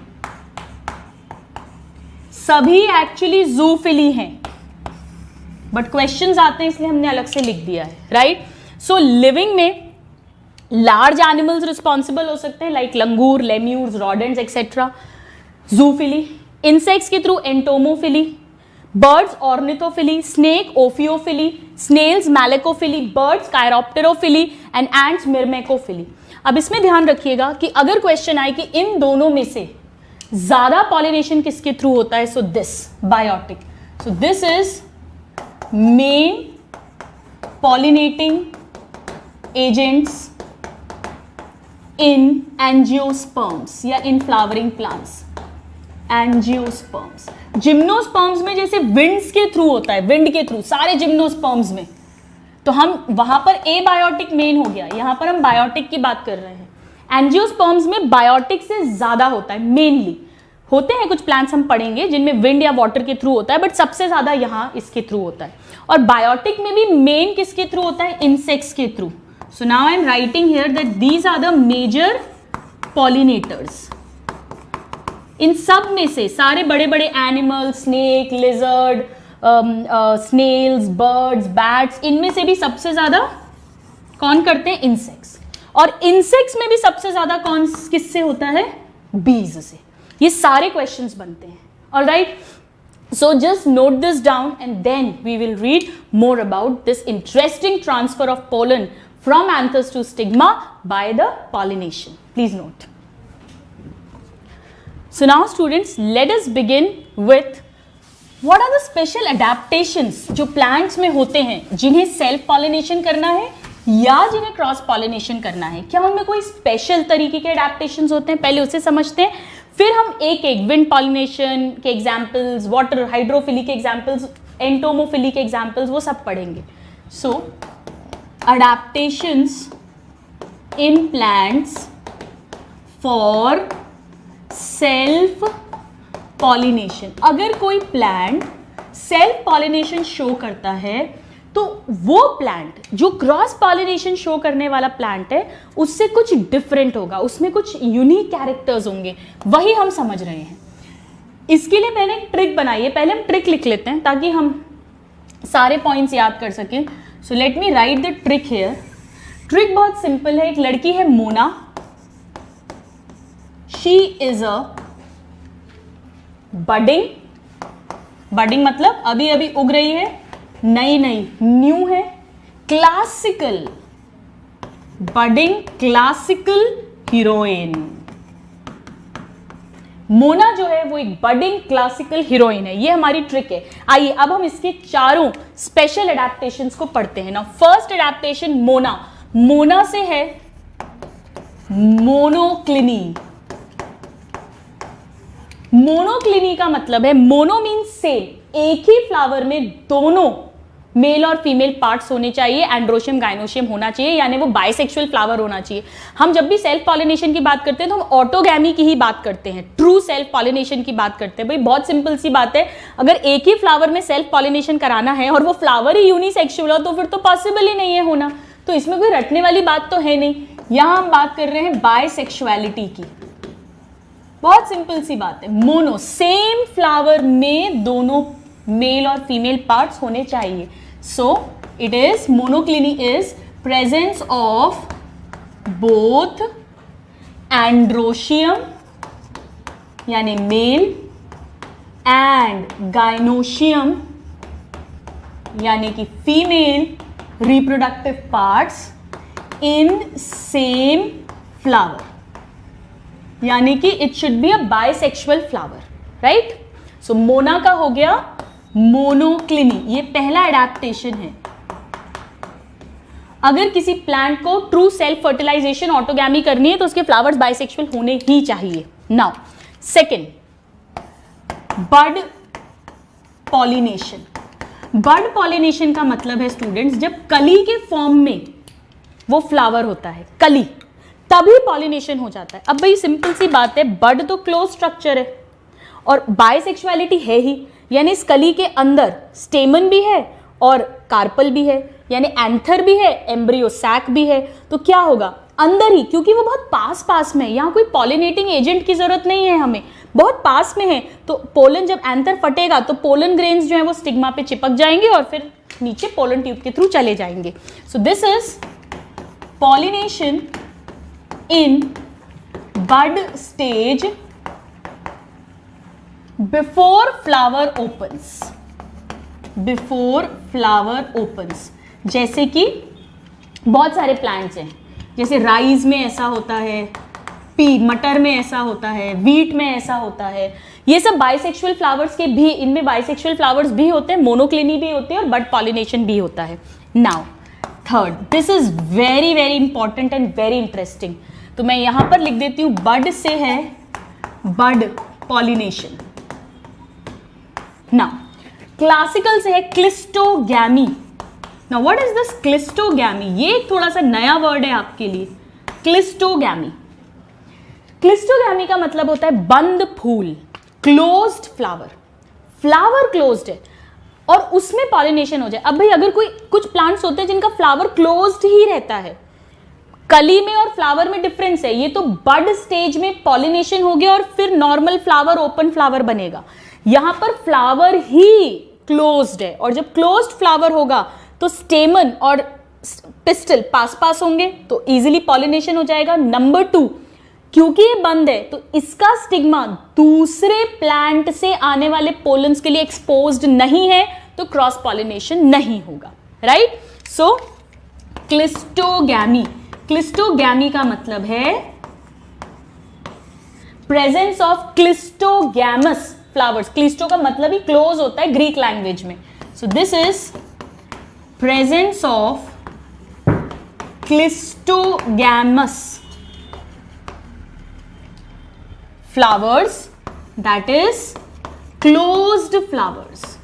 सभी एक्चुअली जूफिली हैं, बट क्वेश्चंस आते हैं इसलिए हमने अलग से लिख दिया है, राइट? सो लिविंग में लार्ज एनिमल्स रिस्पॉन्सिबल हो सकते हैं, like langur, lemurs, rodents etcetera, zoophily. Insects के through entomophily, birds ornithophily, snake ophiophily, snails मैलेकोफिली, birds chiropterophily and ants myrmecophily. अब इसमें ध्यान रखिएगा कि अगर क्वेश्चन आए कि इन दोनों में से ज्यादा पॉलिनेशन किसके थ्रू होता है, so this biotic, so this is main pollinating agents in angiosperms या in flowering plants. Angiosperms, gymnosperms में जैसे विंड्स के थ्रू होता है, विंड के थ्रू सारे जिम्नोस्पर्म्स में, तो हम वहां पर ए बायोटिक मेन हो गया, यहां पर हम बायोटिक की बात कर रहे हैं। एंजियोस्पर्म्स में बायोटिक से ज्यादा होता है मेनली, होते हैं कुछ प्लांट्स हम पढ़ेंगे जिनमें विंड या वाटर के थ्रू होता है, बट सबसे ज्यादा यहाँ इसके थ्रू होता है। और बायोटिक में भी मेन किसके थ्रू होता है? इंसेक्ट्स के through. So now I am writing here that these are the major pollinators. इन सब में से सारे बड़े बड़े animal, snake, lizard, snails, birds, bats, इनमें से भी सबसे ज्यादा कौन करते हैं? इंसेक्ट्स। और इंसेक्ट्स में भी सबसे ज्यादा कौन किससे होता है? बीज से। ये सारे क्वेश्चंस बनते हैं। Alright, so just note this down and then we will read more about this interesting transfer of pollen from anthers to stigma by the pollination. Please note. So now students, let us begin with what are the special adaptations जो plants में होते हैं जिन्हें self pollination करना है या जिन्हें cross pollination करना है. क्या उनमें कोई स्पेशल तरीके के अडेप्टेशंस होते हैं? पहले उसे समझते हैं, फिर हम एक एक विंड पॉलिनेशन के एग्जाम्पल्स, वाटर हाइड्रोफिली के एग्जाम्पल्स, एंटोमोफिली के एग्जाम्पल्स, वो सब पढ़ेंगे. So adaptations in plants for self pollination. अगर कोई प्लांट सेल्फ पॉलिनेशन शो करता है तो वो प्लांट जो क्रॉस पॉलिनेशन शो करने वाला प्लांट है उससे कुछ डिफरेंट होगा, उसमें कुछ यूनिक कैरेक्टर्स होंगे, वही हम समझ रहे हैं. इसके लिए मैंने एक ट्रिक बनाई है. पहले हम ट्रिक लिख लेते हैं ताकि हम सारे पॉइंट्स याद कर सकें. So let me right the trick here. Trick बहुत सिंपल है. एक लड़की है Mona. She is a budding मतलब अभी अभी उग रही है, नई न्यू है. Classical budding classical heroine. Mona जो है वो एक बडिंग क्लासिकल हीरोइन है. ये हमारी ट्रिक है. आइए अब हम इसके चारों स्पेशल एडेप्टेशंस को पढ़ते हैं. ना फर्स्ट एडेप्टेशन मोना. मोना से है मोनोक्लिनी. मोनोक्लिनी का मतलब है, मोनो मीन्स सेम, एक ही फ्लावर में दोनों मेल और फीमेल पार्ट्स होने चाहिए, एंड्रोशियम गाइनोशियम होना चाहिए, यानी वो बाइसेक्सुअल फ्लावर होना चाहिए. हम जब भी सेल्फ पॉलिनेशन की बात करते हैं तो हम ऑटोगैमी की ही बात करते हैं, ट्रू सेल्फ पॉलिनेशन की बात करते हैं. भाई बहुत सिंपल सी बात है, अगर एक ही फ्लावर में सेल्फ पॉलिनेशन कराना है और वो फ्लावर ही यूनिसेक्सुअल हो तो फिर तो पॉसिबल ही नहीं है होना. तो इसमें कोई रटने वाली बात तो है नहीं. यहां हम बात कर रहे हैं बाइसेक्सुअलिटी की. बहुत सिंपल सी बात है. मोनो सेम फ्लावर में दोनों मेल और फीमेल पार्ट्स होने चाहिए. So it is monocliny is presence of both androecium यानी मेल एंड गाइनोशियम यानी कि female reproductive parts in same flower, यानी कि it should be a bisexual flower. Right. So mono का हो गया मोनोक्लिनी. ये पहला एडेप्टेशन है. अगर किसी प्लांट को ट्रू सेल्फ फर्टिलाइजेशन ऑटोगैमी करनी है तो उसके फ्लावर्स बाइसेक्सुअल होने ही चाहिए. नाउ सेकेंड, बड पॉलिनेशन. बड पॉलिनेशन का मतलब है स्टूडेंट्स, जब कली के फॉर्म में वो फ्लावर होता है, कली, तभी पॉलिनेशन हो जाता है. अब भाई सिंपल सी बात है, बड तो क्लोज स्ट्रक्चर है और बाइसेक्सुअलिटी है ही, यानी इस कली के अंदर स्टेमन भी है और कार्पल भी है, यानी एंथर भी है, एम्ब्रियो सैक भी है. तो क्या होगा अंदर ही, क्योंकि वो बहुत पास में है, यहाँ कोई पॉलिनेटिंग एजेंट की जरूरत नहीं है, हमें बहुत पास में है. तो पोलन जब एंथर फटेगा तो पोलन ग्रेन्स जो है वो स्टिग्मा पे चिपक जाएंगे और फिर नीचे पोलन ट्यूब के थ्रू चले जाएंगे. सो this is pollination in bud stage before flower opens. जैसे कि बहुत सारे प्लांट्स हैं, जैसे राइस में ऐसा होता है, मटर में ऐसा होता है, वीट में ऐसा होता है. ये सब बाइसेक्सुअल फ्लावर्स के भी, इनमें बाइसेक्सुअल फ्लावर्स भी होते हैं, मोनोक्लिनी भी होती है और बड पॉलिनेशन भी होता है. Now third, this is very very important and very interesting. तो मैं यहां पर लिख देती हूं, बड से है बड पॉलिनेशन. नाउ क्लासिकल से है cleistogamy. Now what is this cleistogamy? ये थोड़ा सा नया वर्ड है आपके लिए. क्लिस्टोगैमी का मतलब होता है बंद फूल. क्लोज्ड फ्लावर, फ्लावर क्लोज्ड है और उसमें पॉलिनेशन हो जाए। अब भाई अगर कोई कुछ प्लांट्स होते हैं जिनका फ्लावर क्लोज्ड ही रहता है, कली में और फ्लावर में डिफरेंस है। ये तो बड स्टेज में पॉलिनेशन हो गया और फिर नॉर्मल फ्लावर, ओपन फ्लावर बनेगा। यहां पर फ्लावर ही क्लोज्ड है और जब क्लोज्ड फ्लावर होगा तो स्टेमन और पिस्टल पास पास होंगे तो इजीली पॉलिनेशन हो जाएगा। नंबर 2, क्योंकि ये बंद है तो इसका स्टिग्मा दूसरे प्लांट से आने वाले पोलन्स के लिए एक्सपोज्ड नहीं है, तो क्रॉस पॉलिनेशन नहीं होगा, राइट। सो क्लिस्टोगैमी, क्लिस्टोगैमी का मतलब है presence of cleistogamous flowers. Cleistogamous का मतलब ही क्लोज होता है ग्रीक लैंग्वेज में। सो this is presence of cleistogamous flowers, that is closed flowers.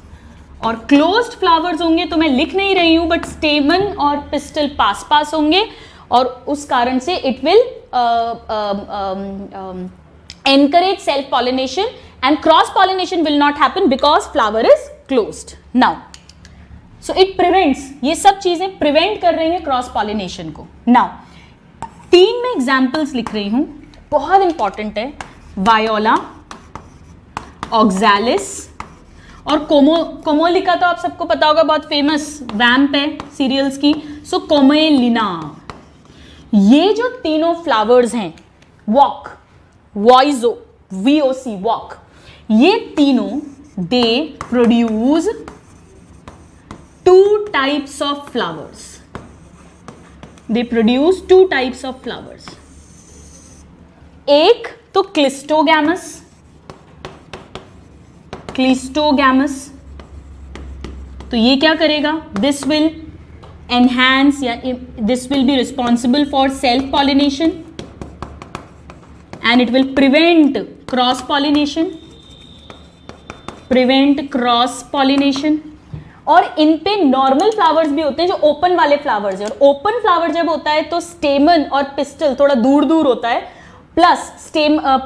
और क्लोज्ड फ्लावर्स होंगे तो मैं लिख नहीं रही हूं, बट स्टेमन और पिस्टल पास पास होंगे और उस कारण से it will encourage self pollination and cross pollination will not happen because flower is closed. Now so it prevents, ये सब चीजें prevent कर रही हैं क्रॉस पॉलिनेशन को। Now 3 में एग्जाम्पल्स लिख रही हूं, बहुत इंपॉर्टेंट है। वायोला, ऑक्सैलिस और कोमोलिका तो आप सबको पता होगा, बहुत फेमस वैम्प है सीरियल्स की। सो कोमेलिना, ये जो तीनों फ्लावर्स हैं, वॉक, वॉइजो, VOC, वॉक, ये तीनों they produce 2 types of flowers. They produce 2 types of flowers. एक तो क्लिस्टोगैमस, क्लिस्टोगैमस, तो ये क्या करेगा, दिस विल एनहांस या this will be responsible for self pollination and it will prevent cross pollination, prevent cross pollination। और इन पे normal flowers भी होते हैं जो ओपन वाले फ्लावर्स है, और ओपन फ्लावर जब होता है तो स्टेमन और पिस्टल थोड़ा दूर दूर होता है, प्लस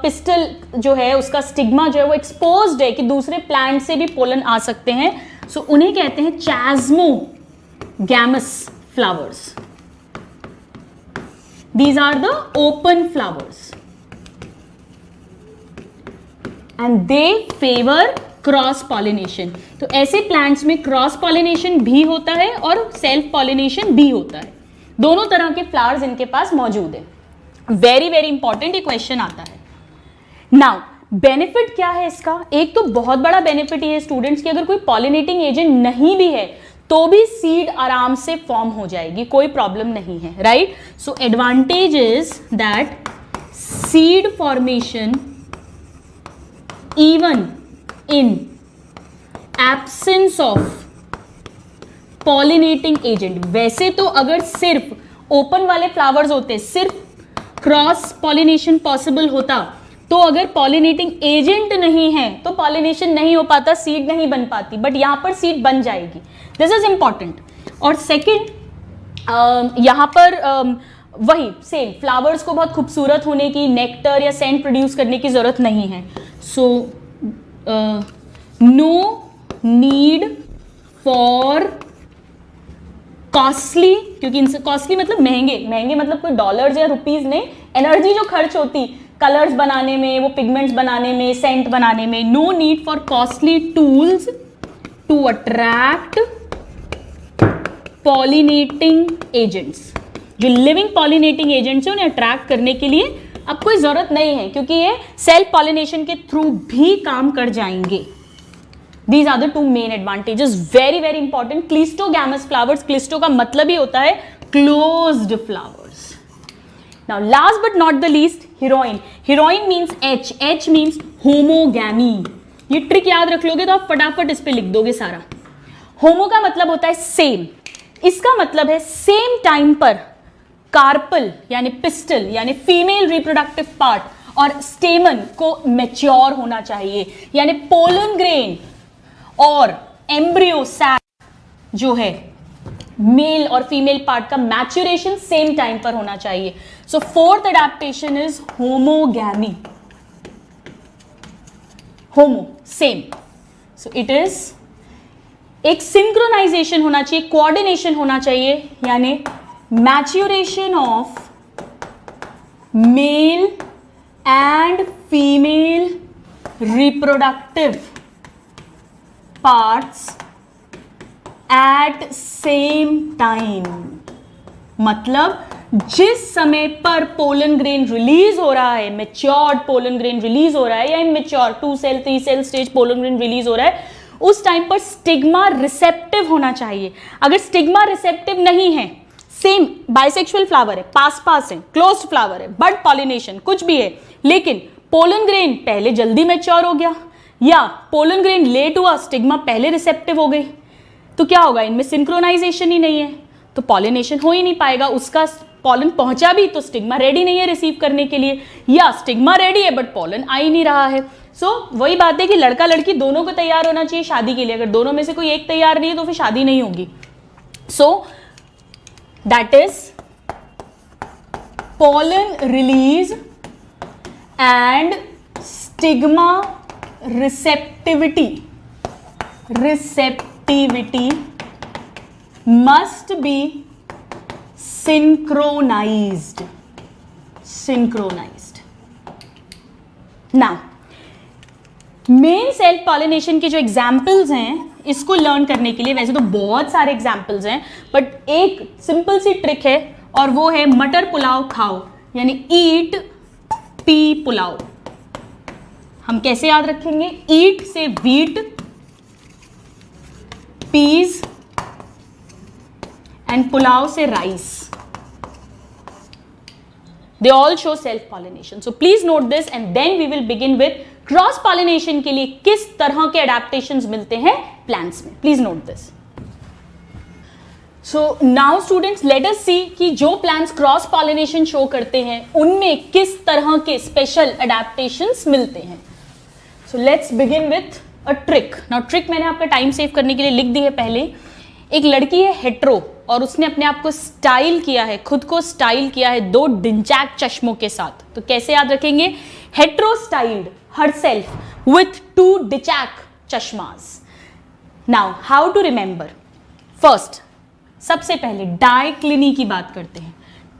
पिस्टल जो है उसका स्टिग्मा जो है वो एक्सपोज्ड है कि दूसरे प्लांट से भी पोलन आ सकते हैं। सो उन्हें कहते हैं chasmogamous flowers. These are the open flowers and they favour cross pollination. तो ऐसे प्लांट्स में क्रॉस पॉलिनेशन भी होता है और सेल्फ पॉलिनेशन भी होता है, दोनों तरह के फ्लावर्स इनके पास मौजूद है। वेरी वेरी इंपॉर्टेंट ये क्वेश्चन आता है। नाउ बेनिफिट क्या है इसका, एक तो बहुत बड़ा बेनिफिट ये है स्टूडेंट्स कि अगर कोई पॉलिनेटिंग एजेंट नहीं भी है तो भी सीड आराम से फॉर्म हो जाएगी, कोई प्रॉब्लम नहीं है, राइट। सो advantage is that seed formation even in absence of pollinating agent। वैसे तो अगर सिर्फ ओपन वाले फ्लावर्स होते, सिर्फ क्रॉस पॉलिनेशन पॉसिबल होता, तो अगर पॉलिनेटिंग एजेंट नहीं है तो पॉलिनेशन नहीं हो पाता, सीड नहीं बन पाती, बट यहां पर सीड बन जाएगी। This is important. और सेकेंड, यहां पर वही सेम फ्लावर्स को बहुत खूबसूरत होने की, नेक्टर या सेंट प्रोड्यूस करने की जरूरत नहीं है। So no need for costly, क्योंकि इनसे कॉस्टली मतलब महंगे, महंगे मतलब कोई डॉलर्स या रुपीज नहीं, एनर्जी जो खर्च होती कलर्स बनाने में, वो पिगमेंट्स बनाने में, सेंट बनाने में। No need for costly tools to attract pollinating agents. जो लिविंग पॉलिनेटिंग एजेंट्स है उन्हें अट्रैक्ट करने के लिए अब कोई जरूरत नहीं है, क्योंकि ये सेल्फ पॉलिनेशन के थ्रू भी काम कर जाएंगे। These are the 2 main advantages, very very important. Cleistogamous flowers, cleistogamous का मतलब ही होता है closed flowers. Now last but not the least, heroin. Heroin means H, H means homogamy. ये ट्रिक याद रख लोगे तो आप फटाफट इस पे लिख दोगे सारा। होमो का मतलब होता है सेम, इसका मतलब है सेम टाइम पर कार्पल यानी पिस्टल यानी फीमेल रिप्रोडक्टिव पार्ट और स्टेमन को मैच्योर होना चाहिए, यानी पोलन ग्रेन और एम्ब्रियो सैक जो है मेल और फीमेल पार्ट का मैच्योरेशन सेम टाइम पर होना चाहिए। So fourth adaptation is homogamy. Homo, same. So it is एक सिंक्रोनाइजेशन होना चाहिए, कोऑर्डिनेशन होना चाहिए, यानी maturation of male and female reproductive parts at same time. मतलब जिस समय पर पोलन ग्रेन रिलीज हो रहा है, मेच्योर्ड पोलन ग्रेन रिलीज हो रहा है या immature 2 cell 3 cell stage pollen grain release हो रहा है, उस टाइम पर स्टिग्मा रिसेप्टिव होना चाहिए. अगर स्टिग्मा रिसेप्टिव नहीं है, सेम बाइसेक्सुअल फ्लावर है, पास पास है, क्लोज्ड फ्लावर है, बड पॉलिनेशन कुछ भी है, लेकिन पोलन ग्रेन पहले जल्दी मैच्योर हो गया या पोलन ग्रेन लेट हुआ, स्टिग्मा पहले रिसेप्टिव हो गई, तो क्या होगा, इनमें सिंक्रोनाइजेशन ही नहीं है, तो पॉलिनेशन हो ही नहीं पाएगा. उसका पॉलन पहुंचा भी तो स्टिग्मा रेडी नहीं है रिसीव करने के लिए, या स्टिग्मा रेडी है बट पॉलन आ ही नहीं रहा है. सो वही बात है कि लड़का लड़की दोनों को तैयार होना चाहिए शादी के लिए. अगर दोनों में से कोई एक तैयार नहीं है तो फिर शादी नहीं होगी. So that is pollen release and stigma receptivity must be synchronized. Now, main self pollination के जो एग्जाम्पल्स हैं, इसको लर्न करने के लिए वैसे तो बहुत सारे एग्जाम्पल्स हैं, बट एक सिंपल सी ट्रिक है और वो है मटर पुलाव खाओ, यानी ईट पी पुलाव. हम कैसे याद रखेंगे? ईट से व्हीट, पीज एंड पुलाव से rice. They all show self-pollination. So please note this and then we will begin with cross-pollination के लिए किस तरह के adaptations मिलते हैं plants में. Please note this. So now students let us see कि जो plants cross-pollination show करते हैं उनमें किस तरह के special adaptations मिलते हैं. So let's begin with a trick. Now trick मैंने आपका टाइम सेव करने के लिए लिख दी है पहले. एक लड़की है हेट्रो और उसने अपने आप को स्टाइल किया है, खुद को स्टाइल किया है 2 डिंचैक चश्मों के साथ. तो कैसे याद रखेंगे? हेट्रो स्टाइल्ड हरसेल्फ विथ 2 डिचैक चश्मास. Now how to remember? First, सबसे पहले डाइक्लिनी की बात करते हैं.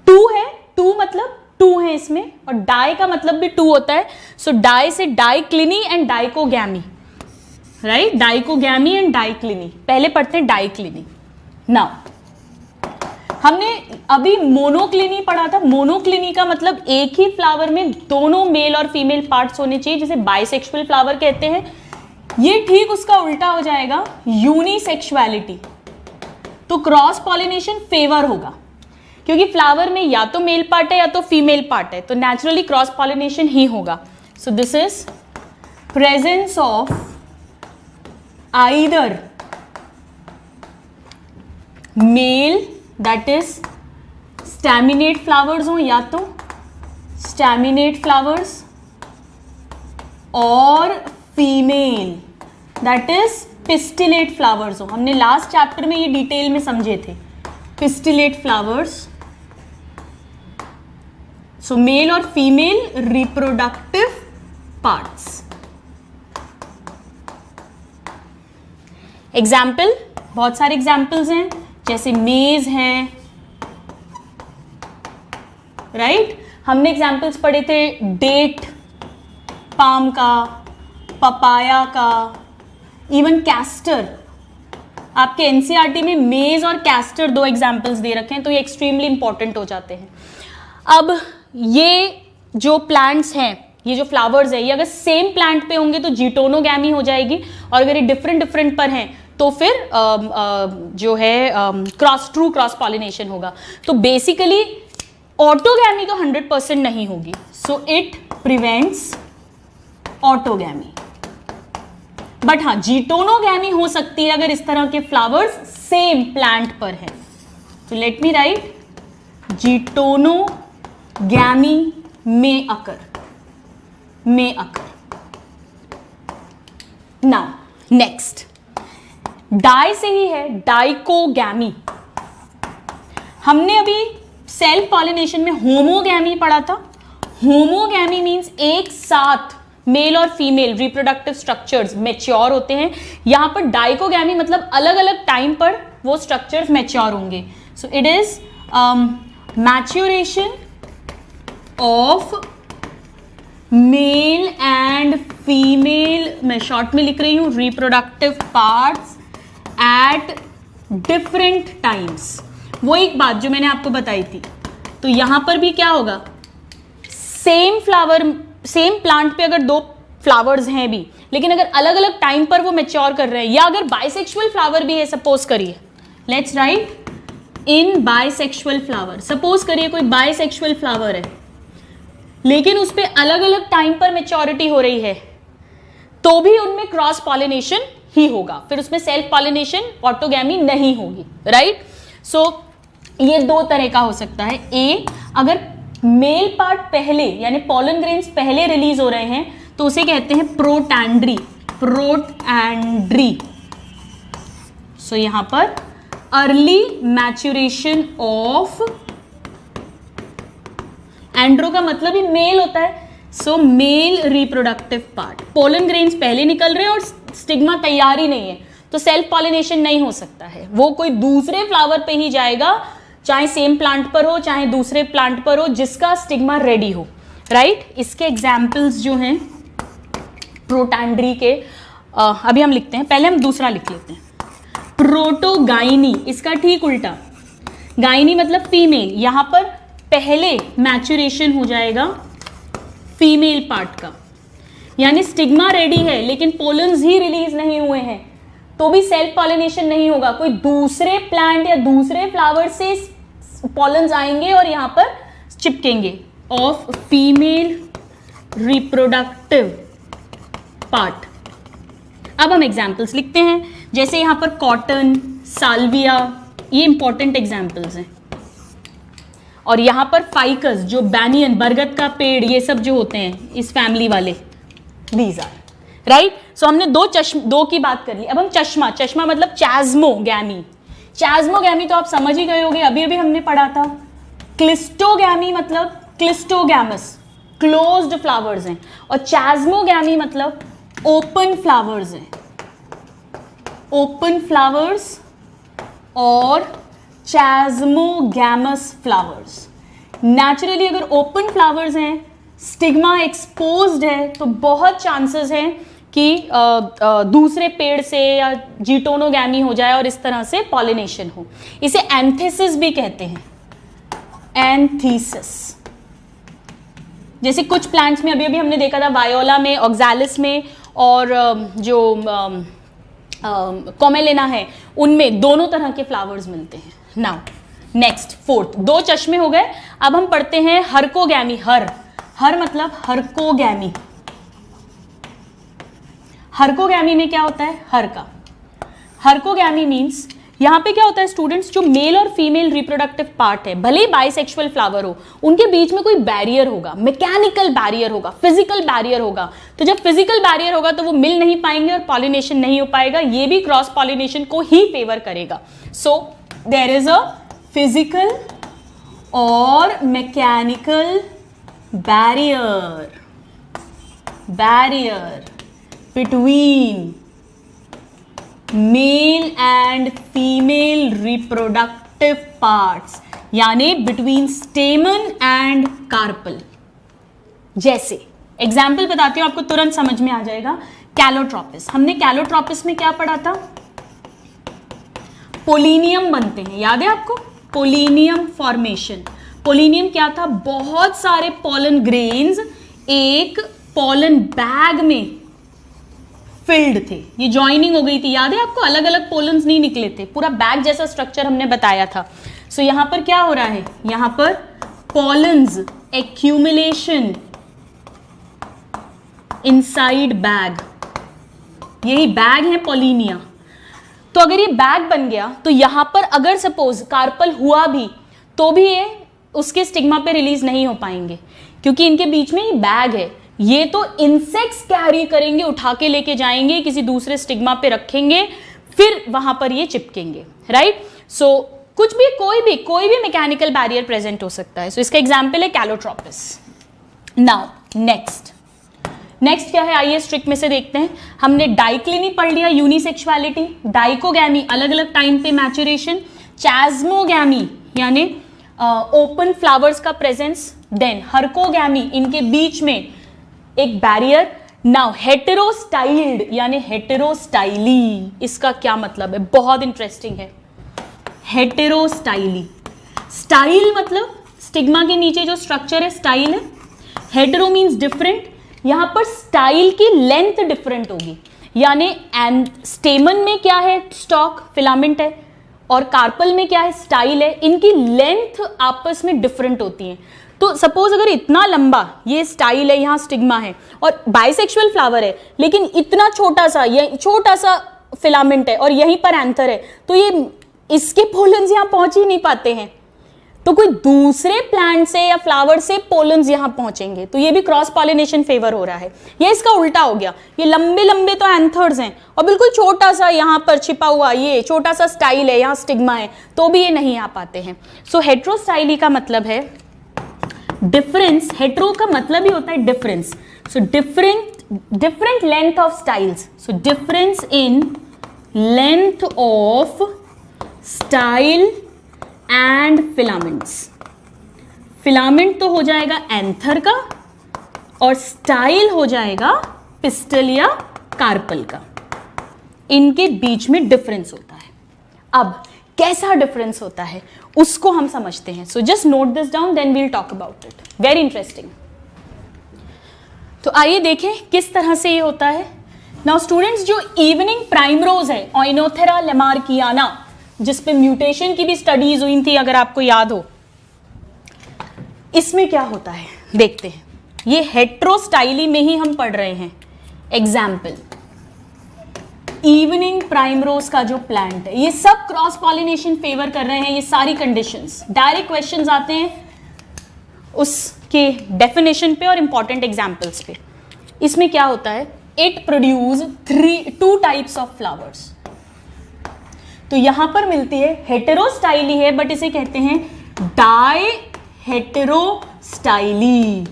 2 है, 2 मतलब 2 है इसमें, और डाई का मतलब भी 2 होता है. सो डाई से dicliny and dichogamy, right? Dichogamy and dicliny. पहले पढ़ते हैं डाइक्लिनी. नाउ हमने अभी मोनोक्लिनी पढ़ा था. मोनोक्लिनी का मतलब एक ही फ्लावर में दोनों मेल और फीमेल पार्ट्स होने चाहिए, जिसे बाइसेक्सुअल फ्लावर कहते हैं. ये ठीक उसका उल्टा हो जाएगा, यूनिसेक्सुअलिटी. तो क्रॉस पॉलिनेशन फेवर होगा, क्योंकि फ्लावर में या तो मेल पार्ट है या तो फीमेल पार्ट है, तो नेचुरली क्रॉस पॉलिनेशन ही होगा. So this is presence of either male that is staminate flowers हो, या तो staminate flowers, और female that is pistillate flowers हो. हमने लास्ट चैप्टर में ये डिटेल में समझे थे. pistillate flowers. So male और female reproductive parts. एग्जाम्पल, बहुत सारे एग्जाम्पल्स हैं, जैसे मेज है, राइट? हमने एग्जाम्पल्स पढ़े थे डेट पाम का, पपाया का, इवन कैस्टर. आपके एनसीईआरटी में मेज और कैस्टर 2 एग्जाम्पल्स दे रखे हैं, तो ये एक्सट्रीमली इंपॉर्टेंट हो जाते हैं. अब ये जो प्लांट्स हैं, ये जो फ्लावर्स है, ये अगर सेम प्लांट पे होंगे तो जीटोनोगैमी हो जाएगी, और अगर ये डिफरेंट डिफरेंट पर हैं तो फिर जो है ट्रू क्रॉस पॉलिनेशन होगा. तो बेसिकली ऑटोगैमी तो 100% नहीं होगी. So it prevents autogamy. But हाँ, जीटोनोगैमी हो सकती है अगर इस तरह के फ्लावर्स सेम प्लांट पर हैं. तो लेट मी राइट, जीटोनोगैमी में अकर. नाउ नेक्स्ट, डाई से ही है डाइकोगैमी. हमने अभी सेल्फ पॉलिनेशन में होमोगैमी पढ़ा था. होमोगैमी मीन्स एक साथ मेल और फीमेल रिप्रोडक्टिव स्ट्रक्चर्स मैच्योर होते हैं। यहां पर डाइकोगैमी मतलब अलग अलग टाइम पर वो स्ट्रक्चर्स मैच्योर होंगे। सो it is maturation of male and female, मैं शॉर्ट में लिख रही हूं, reproductive parts at different times. वो एक बात जो मैंने आपको बताई थी, तो यहां पर भी क्या होगा, सेम फ्लावर, सेम प्लांट पे अगर दो फ्लावर्स हैं भी, लेकिन अगर अलग अलग टाइम पर वो मैच्योर कर रहे हैं, या अगर बाइसेक्सुअल फ्लावर भी है, सपोज करिए, let's write in bisexual flower, suppose करिए कोई बाइसेक्सुअल फ्लावर है लेकिन उस पर अलग अलग टाइम पर मैच्योरिटी हो रही है, तो भी उनमें क्रॉस पॉलिनेशन ही होगा, फिर उसमें सेल्फ पॉलिनेशन ऑटोगैमी नहीं होगी, राइट। सो ये दो तरह का हो सकता है। ए, अगर मेल पार्ट पहले यानी पॉलन ग्रेन्स पहले रिलीज हो रहे हैं तो उसे कहते हैं प्रोटैंड्री, प्रोटैंड्री। सो यहां पर अर्ली मैच्योरेशन ऑफ, एंड्रो का मतलब ही मेल होता है, so male reproductive part, pollen grains पहले निकल रहे हैं और स्टिग्मा तैयार ही नहीं है, तो सेल्फ पॉलिनेशन नहीं हो सकता है, वो कोई दूसरे फ्लावर पे ही जाएगा, चाहे सेम प्लांट पर हो चाहे दूसरे प्लांट पर हो, जिसका स्टिग्मा रेडी हो, राइट। इसके एग्जाम्पल्स जो हैं प्रोटैंड्री के, अभी हम लिखते हैं, पहले हम दूसरा लिख लेते हैं। प्रोटोगाइनी, इसका ठीक उल्टा, गाइनी मतलब फीमेल, यहां पर पहले मैच्योरेशन हो जाएगा फीमेल पार्ट का, यानी स्टिग्मा रेडी है लेकिन पोलन्स ही रिलीज नहीं हुए हैं, तो भी सेल्फ पॉलिनेशन नहीं होगा, कोई दूसरे प्लांट या दूसरे फ्लावर से पॉलन्स आएंगे और यहां पर चिपकेंगे ऑफ फीमेल रिप्रोडक्टिव पार्ट। अब हम एग्जाम्पल्स लिखते हैं, जैसे यहां पर कॉटन, साल्विया, ये इंपॉर्टेंट एग्जाम्पल्स हैं, और यहां पर फाइकस जो बैनियन बरगद का पेड़, ये सब जो होते हैं इस फैमिली वाले, दीज आर राइट। सो हमने दो की बात कर ली। अब हम चश्मा, चश्मा मतलब चैज्मोगैमी, चैज्मोगैमी तो आप समझ ही गए होंगे, अभी अभी हमने पढ़ा था। क्लिस्टोगैमी मतलब क्लिस्टोगैमस, क्लोज्ड फ्लावर्स हैं, और चैज्मोगैमी मतलब ओपन फ्लावर्स हैं, ओपन फ्लावर्स और चैज्मोगैमस फ्लावर्स। नेचुरली अगर ओपन फ्लावर्स हैं, स्टिग्मा एक्सपोज्ड है, तो बहुत चांसेस हैं कि दूसरे पेड़ से या जीटोनोगैमी हो जाए और इस तरह से पॉलिनेशन हो। इसे एंथेसिस भी कहते हैं, एंथीसिस। जैसे कुछ प्लांट्स में अभी अभी हमने देखा था, वायोला में, ऑक्सैलिस में, और जो कॉमेलिना है, उनमें दोनों तरह के फ्लावर्स मिलते हैं। नाउ नेक्स्ट फोर्थ, दो चश्मे हो गए। अब हम पढ़ते हैं हरकोगैमी। हर मतलब हरकोगैमी। हरकोगैमी में क्या होता है, हर का। हरकोगैमी मीन्स यहां पे क्या होता है स्टूडेंट्स, जो मेल और फीमेल रिप्रोडक्टिव पार्ट है, भले ही बाइसेक्सुअल फ्लावर हो, उनके बीच में कोई बैरियर होगा, मैकेनिकल बैरियर होगा, फिजिकल बैरियर होगा। तो जब फिजिकल बैरियर होगा तो वो मिल नहीं पाएंगे और पॉलिनेशन नहीं हो पाएगा, ये भी क्रॉस पॉलिनेशन को ही फेवर करेगा। So there is a physical और mechanical barrier between male and female reproductive parts, यानी बिटवीन स्टेमन एंड कार्पल। जैसे एग्जाम्पल बताती हूं, आपको तुरंत समझ में आ जाएगा। कैलोट्रोपिस, हमने कैलोट्रोपिस में क्या पढ़ा था, पोलिनियम बनते हैं, याद है आपको, पोलिनियम फॉर्मेशन। पोलिनियम क्या था, बहुत सारे पॉलन ग्रेन्स एक पॉलन बैग में फिल्ड थे, ये ज्वाइनिंग हो गई थी, याद है आपको, अलग अलग पोलन्स नहीं निकले थे, पूरा बैग जैसा स्ट्रक्चर हमने बताया था। सो यहां पर क्या हो रहा है, यहां पर पॉलन्स एक्यूमुलेशन इनसाइड बैग, यही बैग है पोलिनिया। तो अगर ये बैग बन गया तो यहां पर अगर सपोज कार्पल हुआ भी तो भी ये उसके स्टिग्मा पे रिलीज नहीं हो पाएंगे, क्योंकि इनके बीच में ये बैग है। ये तो इंसेक्ट्स कैरी करेंगे, उठा के लेके जाएंगे, किसी दूसरे स्टिग्मा पे रखेंगे, फिर वहां पर ये चिपकेंगे, राइट। सो कुछ भी कोई भी मैकेनिकल बैरियर प्रेजेंट हो सकता है। सो इसका एग्जाम्पल है कैलोट्रोपिस। नाउ नेक्स्ट क्या है, आइए स्ट्रिक में से देखते हैं। हमने डाइक्लिनी पढ़ लिया, यूनिसेक्सुअलिटी, डाइकोगैमी अलग अलग टाइम पे मैचुरेशन, चैज्मोगैमी यानी ओपन फ्लावर्स का प्रेजेंस, देन हर्कोगैमी इनके बीच में एक बैरियर। नाउ हेटेरोस्टाइल्ड यानी हेटेरोस्टाइली, इसका क्या मतलब है, बहुत इंटरेस्टिंग है। हेटेरोस्टाइली, स्टाइल मतलब स्टिग्मा के नीचे जो स्ट्रक्चर है स्टाइल है, हेटेरो मीन्स डिफरेंट, यहां पर स्टाइल की लेंथ डिफरेंट होगी, यानी स्टेमन में क्या है, स्टॉक फिलामेंट है, और कार्पल में क्या है, स्टाइल है, इनकी लेंथ आपस में डिफरेंट होती है। तो सपोज अगर इतना लंबा ये स्टाइल है, यहां स्टिग्मा है, और बाइसेक्सुअल फ्लावर है, लेकिन इतना छोटा सा, ये छोटा सा फिलामेंट है और यहीं पर एंथर है, तो ये इसके पोलन्स यहां पहुंच ही नहीं पाते हैं, तो कोई दूसरे प्लांट से या फ्लावर से पोलन्स यहां पहुंचेंगे, तो ये भी क्रॉस पॉलिनेशन फेवर हो रहा है। ये इसका उल्टा हो गया, ये लंबे लंबे तो एंथर्स हैं और बिल्कुल छोटा सा यहां पर छिपा हुआ ये छोटा सा स्टाइल है, यहां स्टिग्मा है, तो भी ये नहीं आ पाते हैं। सो हेटेरोस्टाइली का मतलब है डिफरेंस, हेटेरो का मतलब ही होता है difference, so different length of styles, so difference in length of style and filaments. Filament तो हो जाएगा एंथर का और स्टाइल हो जाएगा पिस्टल या कार्पल का, इनके बीच में डिफरेंस होता है। अब कैसा डिफरेंस होता है उसको हम समझते हैं, so just note this down, then we'll talk about it, very interesting. तो आइए देखें किस तरह से ये होता है। नाउ स्टूडेंट्स, जो इवनिंग प्राइमरोज है, ओइनोथेरा लेमार्कियाना, जिस पे म्यूटेशन की भी स्टडीज हुई थी अगर आपको याद हो, इसमें क्या होता है देखते हैं। ये हेटेरोस्टाइली में ही हम पढ़ रहे हैं। एग्जाम्पल, इवनिंग प्राइमरोज का जो प्लांट है, ये सब क्रॉस पॉलिनेशन फेवर कर रहे हैं, ये सारी कंडीशंस। डायरेक्ट क्वेश्चंस आते हैं उसके डेफिनेशन पे और इंपॉर्टेंट एग्जाम्पल्स पे। इसमें क्या होता है, it produce 2 types of flowers. तो यहां पर मिलती है, हेटेरोस्टाइली है बट इसे कहते हैं डाई हेटेरोस्टाइली।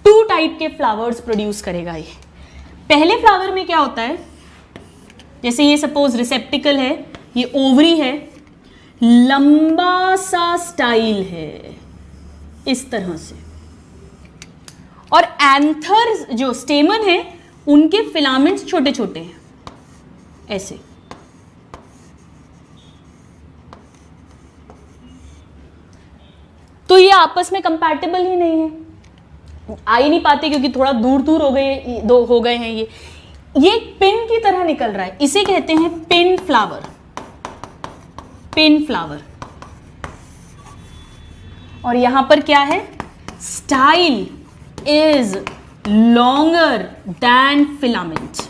2 टाइप के फ्लावर्स प्रोड्यूस करेगा ये। पहले फ्लावर में क्या होता है, जैसे ये सपोज रिसेप्टिकल है, ये ओवरी है, लंबा सा स्टाइल है इस तरह से, और एंथर जो स्टेमन है उनके फिलामेंट्स छोटे छोटे हैं ऐसे। तो ये आपस में कंपैटिबल ही नहीं है, आ ही नहीं पाते क्योंकि थोड़ा दूर दूर हो गए हैं। ये पिन की तरह निकल रहा है, इसे कहते हैं पिन फ्लावर। पिन फ्लावर, और यहां पर क्या है, style is longer then filament.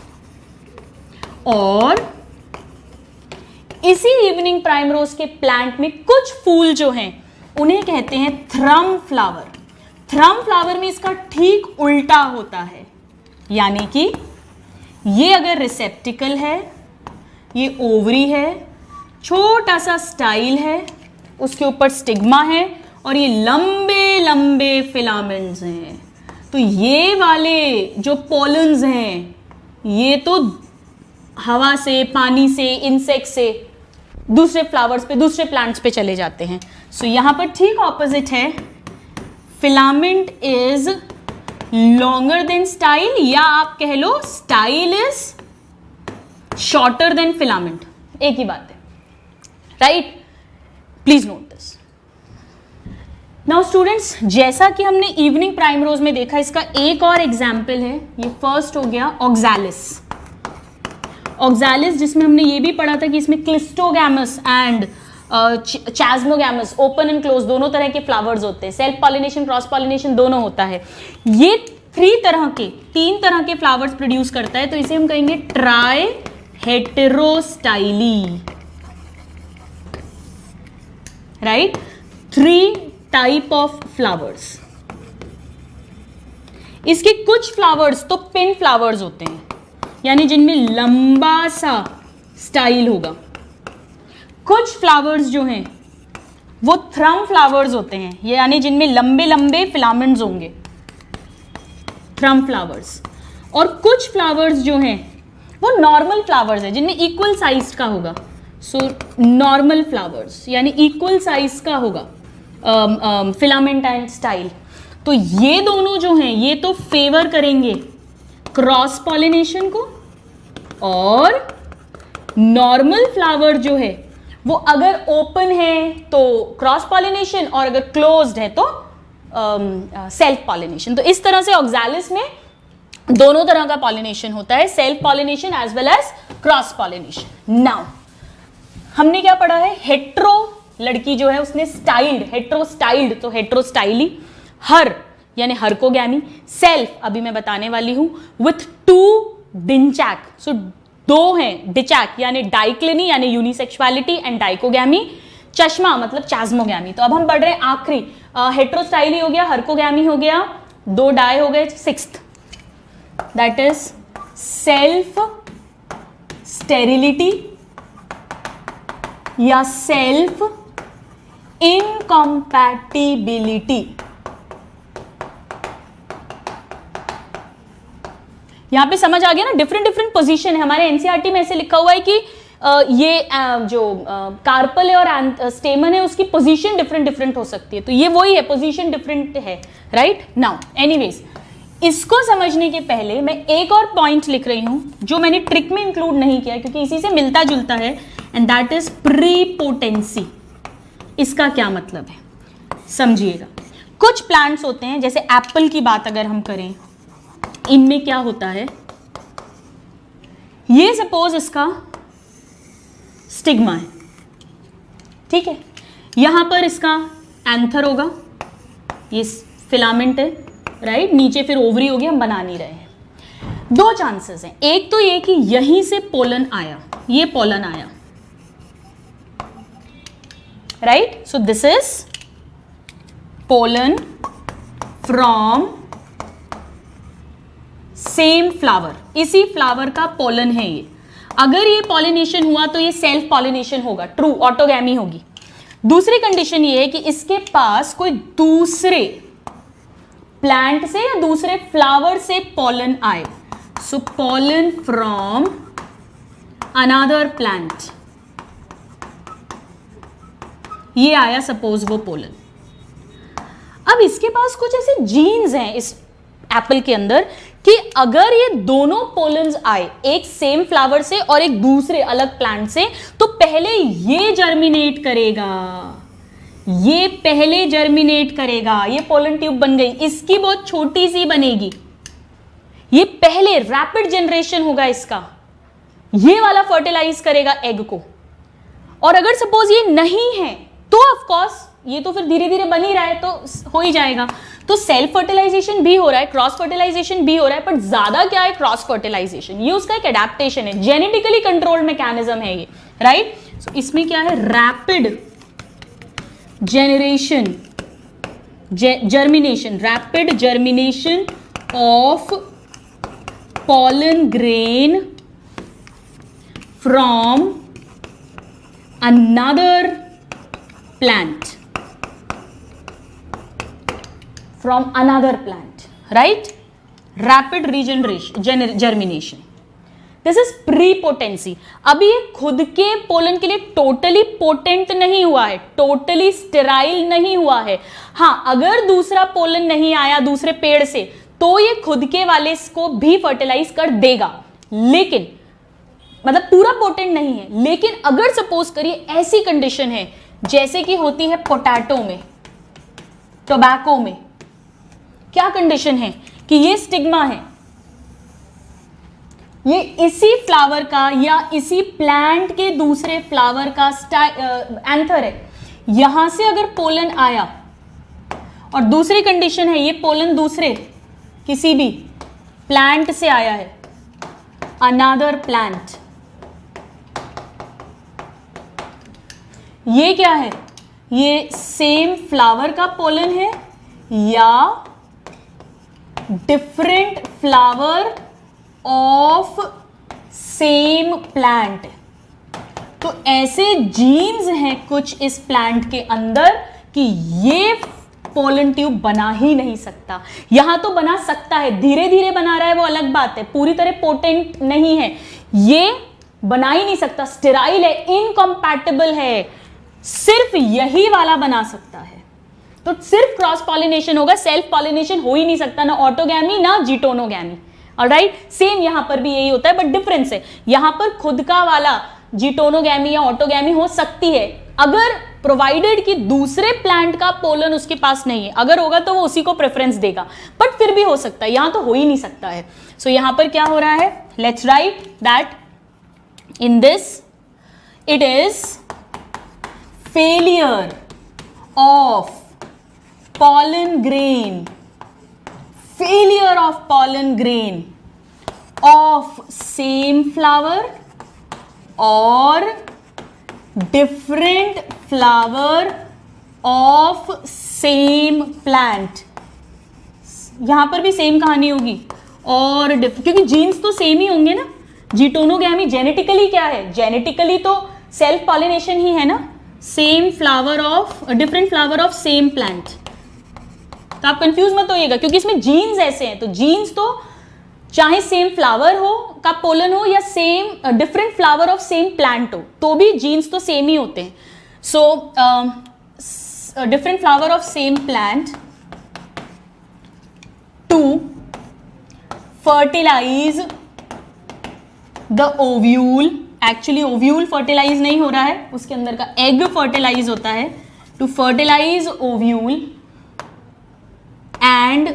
और इसी इवनिंग प्राइमरोज के प्लांट में कुछ फूल जो हैं उन्हें कहते हैं थ्रम फ्लावर। थ्रम फ्लावर में इसका ठीक उल्टा होता है, यानी कि ये अगर रिसेप्टिकल है, ये ओवरी है, छोटा सा स्टाइल है, उसके ऊपर स्टिग्मा है और ये लंबे लंबे फिलामेंट्स हैं, तो ये वाले जो पोलन्स हैं ये तो हवा से, पानी से, इंसेक्ट से दूसरे फ्लावर्स पे, दूसरे प्लांट्स पे चले जाते हैं। सो यहां पर ठीक ऑपोजिट है, filament is longer than style, या आप कह लो style is shorter than filament, एक ही बात है, right? Please note this. Now students, जैसा कि हमने इवनिंग प्राइमरोज में देखा, इसका एक और एग्जाम्पल है, ये फर्स्ट हो गया ऑक्सैलिस। ऑक्सैलिस जिसमें हमने ये भी पढ़ा था कि इसमें cleistogamous and chasmogamous, open and close दोनों तरह के फ्लावर्स होते हैं, सेल्फ पॉलिनेशन, क्रॉस पॉलिनेशन दोनों होता है। ये 3 तरह के फ्लावर्स प्रोड्यूस करता है, तो इसे हम कहेंगे try हेटेरोस्टाइली, right? 3 type of flowers. इसके कुछ फ्लावर्स तो पिन फ्लावर्स होते हैं, यानी जिनमें लंबा सा स्टाइल होगा। कुछ फ्लावर्स जो हैं वो थ्रम फ्लावर्स होते हैं, यानी जिनमें लंबे लंबे फिलामेंट्स होंगे। From flowers. और कुछ फ्लावर्स जो हैं वो नॉर्मल फ्लावर्स है जिनमें इक्वल साइज का होगा। सो नॉर्मल फ्लावर्स यानी इक्वल साइज का होगा फिलामेंट एंड स्टाइल। तो ये दोनों जो हैं ये तो फेवर करेंगे क्रॉस पॉलिनेशन को, और नॉर्मल फ्लावर जो है वो अगर ओपन है तो क्रॉस पॉलिनेशन और अगर क्लोज्ड है तो सेल्फ पॉलिनेशन। तो इस तरह से ऑक्सैलिस में दोनों तरह का पॉलिनेशन होता है, self pollination as well as cross pollination. Now हमने क्या पढ़ा है, हेट्रो लड़की जो है उसने स्टाइल्ड, हेट्रो स्टाइल्ड तो हेट्रो स्टाइली, हर यानी हरकोगैमी, सेल्फ अभी मैं बताने वाली हूं विथ टू डिंचैक, सो दो हैं, डिचैक यानी डाइक्लिनी यानी यूनिसेक्सुअलिटी एंड डाइकोगैमी, चश्मा मतलब चास्मोगैमी। तो अब हम पढ़ रहे हैं आखिरी, हेट्रोस्टाइली हो गया, हरकोगैमी हो गया, दो डाई हो गए, sixth that is self sterility या सेल्फ इनकम्पैटिबिलिटी। यहां पे समझ आ गया ना, डिफरेंट डिफरेंट पोजीशन है। हमारे एनसीईआरटी में ऐसे लिखा हुआ है कि ये जो कार्पल है और स्टेमन है उसकी पोजीशन डिफरेंट डिफरेंट हो सकती है, तो ये वही है, पोजीशन डिफरेंट है, राइट। नाउ एनीवेज, इसको समझने के पहले मैं एक और पॉइंट लिख रही हूं जो मैंने ट्रिक में इंक्लूड नहीं किया क्योंकि इसी से मिलता जुलता है, एंड दैट इज प्रीपोटेंसी। इसका क्या मतलब है समझिएगा। कुछ प्लांट्स होते हैं, जैसे एप्पल की बात अगर हम करें, इनमें क्या होता है, ये सपोज इसका स्टिग्मा है, ठीक है, यहां पर इसका एंथर होगा, ये फिलामेंट है, राइट, नीचे फिर ओवरी होगी, हम बना नहीं रहे हैं। दो चांसेस हैं, एक तो ये कि यहीं से पोलन आया, ये पोलन आया, right, so this is pollen from same flower, इसी फ्लावर का पोलन है ये। अगर ये पॉलिनेशन हुआ तो ये सेल्फ पॉलिनेशन होगा, ट्रू, ऑटोगैमी होगी। दूसरी कंडीशन ये है कि इसके पास कोई दूसरे प्लांट से या दूसरे फ्लावर से पोलन आए, so pollen from another plant, ये आया सपोज वो पोलन। अब इसके पास कुछ ऐसे जीन्स हैं इस एप्पल के अंदर कि अगर ये दोनों पोलन्स आए, एक सेम फ्लावर से और एक दूसरे अलग प्लांट से, तो पहले ये जर्मिनेट करेगा, ये पहले जर्मिनेट करेगा, ये पोलन ट्यूब बन गई, इसकी बहुत छोटी सी बनेगी, ये पहले रैपिड जनरेशन होगा इसका, ये वाला फर्टिलाइज करेगा एग को। और अगर सपोज ये नहीं है तो ऑफ कोर्स ये तो फिर धीरे धीरे बन ही रहा है तो हो ही जाएगा। तो सेल्फ फर्टिलाइजेशन भी हो रहा है, क्रॉस फर्टिलाइजेशन भी हो रहा है, पर ज्यादा क्या है, क्रॉस फर्टिलाइजेशन। ये उसका एक एडेप्टेशन है, जेनेटिकली कंट्रोल्ड मैकेनिज्म है ये, राइट। सो इसमें क्या है, rapid generation, germination, rapid germination of pollen grain from another plant, right? Rapid regeneration, germination. This is prepotency. अभी ये खुद के पोलन के लिए टोटली पोटेंट नहीं हुआ है, टोटली स्टेराइल नहीं हुआ है। हाँ, अगर दूसरा पोलन नहीं आया दूसरे पेड़ से तो ये खुद के वाले को भी फर्टिलाइज कर देगा, लेकिन मतलब पूरा पोटेंट नहीं है। लेकिन अगर सपोज करिए ऐसी कंडीशन है जैसे कि होती है पोटैटो में, टोबैको में, क्या कंडीशन है कि ये स्टिग्मा है, ये इसी फ्लावर का या इसी प्लांट के दूसरे फ्लावर का एंथर है, यहां से अगर पोलन आया, और दूसरी कंडीशन है ये पोलन दूसरे किसी भी प्लांट से आया है, अनदर प्लांट, ये क्या है, ये सेम फ्लावर का पोलन है या different flower of same plant. तो ऐसे जीन्स हैं कुछ इस प्लांट के अंदर कि ये पोलन ट्यूब बना ही नहीं सकता। यहां तो बना सकता है, धीरे धीरे बना रहा है वो अलग बात है, पूरी तरह पोटेंट नहीं है, ये बना ही नहीं सकता, स्टेराइल है, इनकम्पैटिबल है, सिर्फ यही वाला बना सकता है। तो सिर्फ क्रॉस पॉलिनेशन होगा, सेल्फ पॉलिनेशन हो ही नहीं सकता, ना ऑटोगैमी ना जीटोनोगैमी। ऑलराइट, सेम यहां पर भी यही होता है, बट डिफरेंस है, यहां पर खुद का वाला जीटोनोगैमी या ऑटोगैमी हो सकती है अगर प्रोवाइडेड कि दूसरे प्लांट का पोलन उसके पास नहीं है, अगर होगा तो वो उसी को प्रेफरेंस देगा, बट फिर भी हो सकता है, यहां तो हो ही नहीं सकता है। सो यहां पर क्या हो रहा है, let's write that in this it is failure of pollen grain, failure of pollen grain of same flower or different flower of same plant। यहां पर भी सेम कहानी होगी, और क्योंकि जीन्स तो सेम ही होंगे ना, जीटोनोगैमी जेनेटिकली क्या है, जेनेटिकली तो सेल्फ पॉलिनेशन ही है ना, same flower of different flower of same plant. तो आप कंफ्यूज मत होइएगा, क्योंकि इसमें जीन्स ऐसे हैं, तो जीन्स तो चाहे सेम फ्लावर हो का पोलन हो या same different flower of same plant हो, तो भी जीन्स तो सेम ही होते हैं। So different flower of same plant to fertilize the ovule, actually ovule fertilize नहीं हो रहा है, उसके अंदर का एग फर्टिलाइज होता है, to fertilize ovule and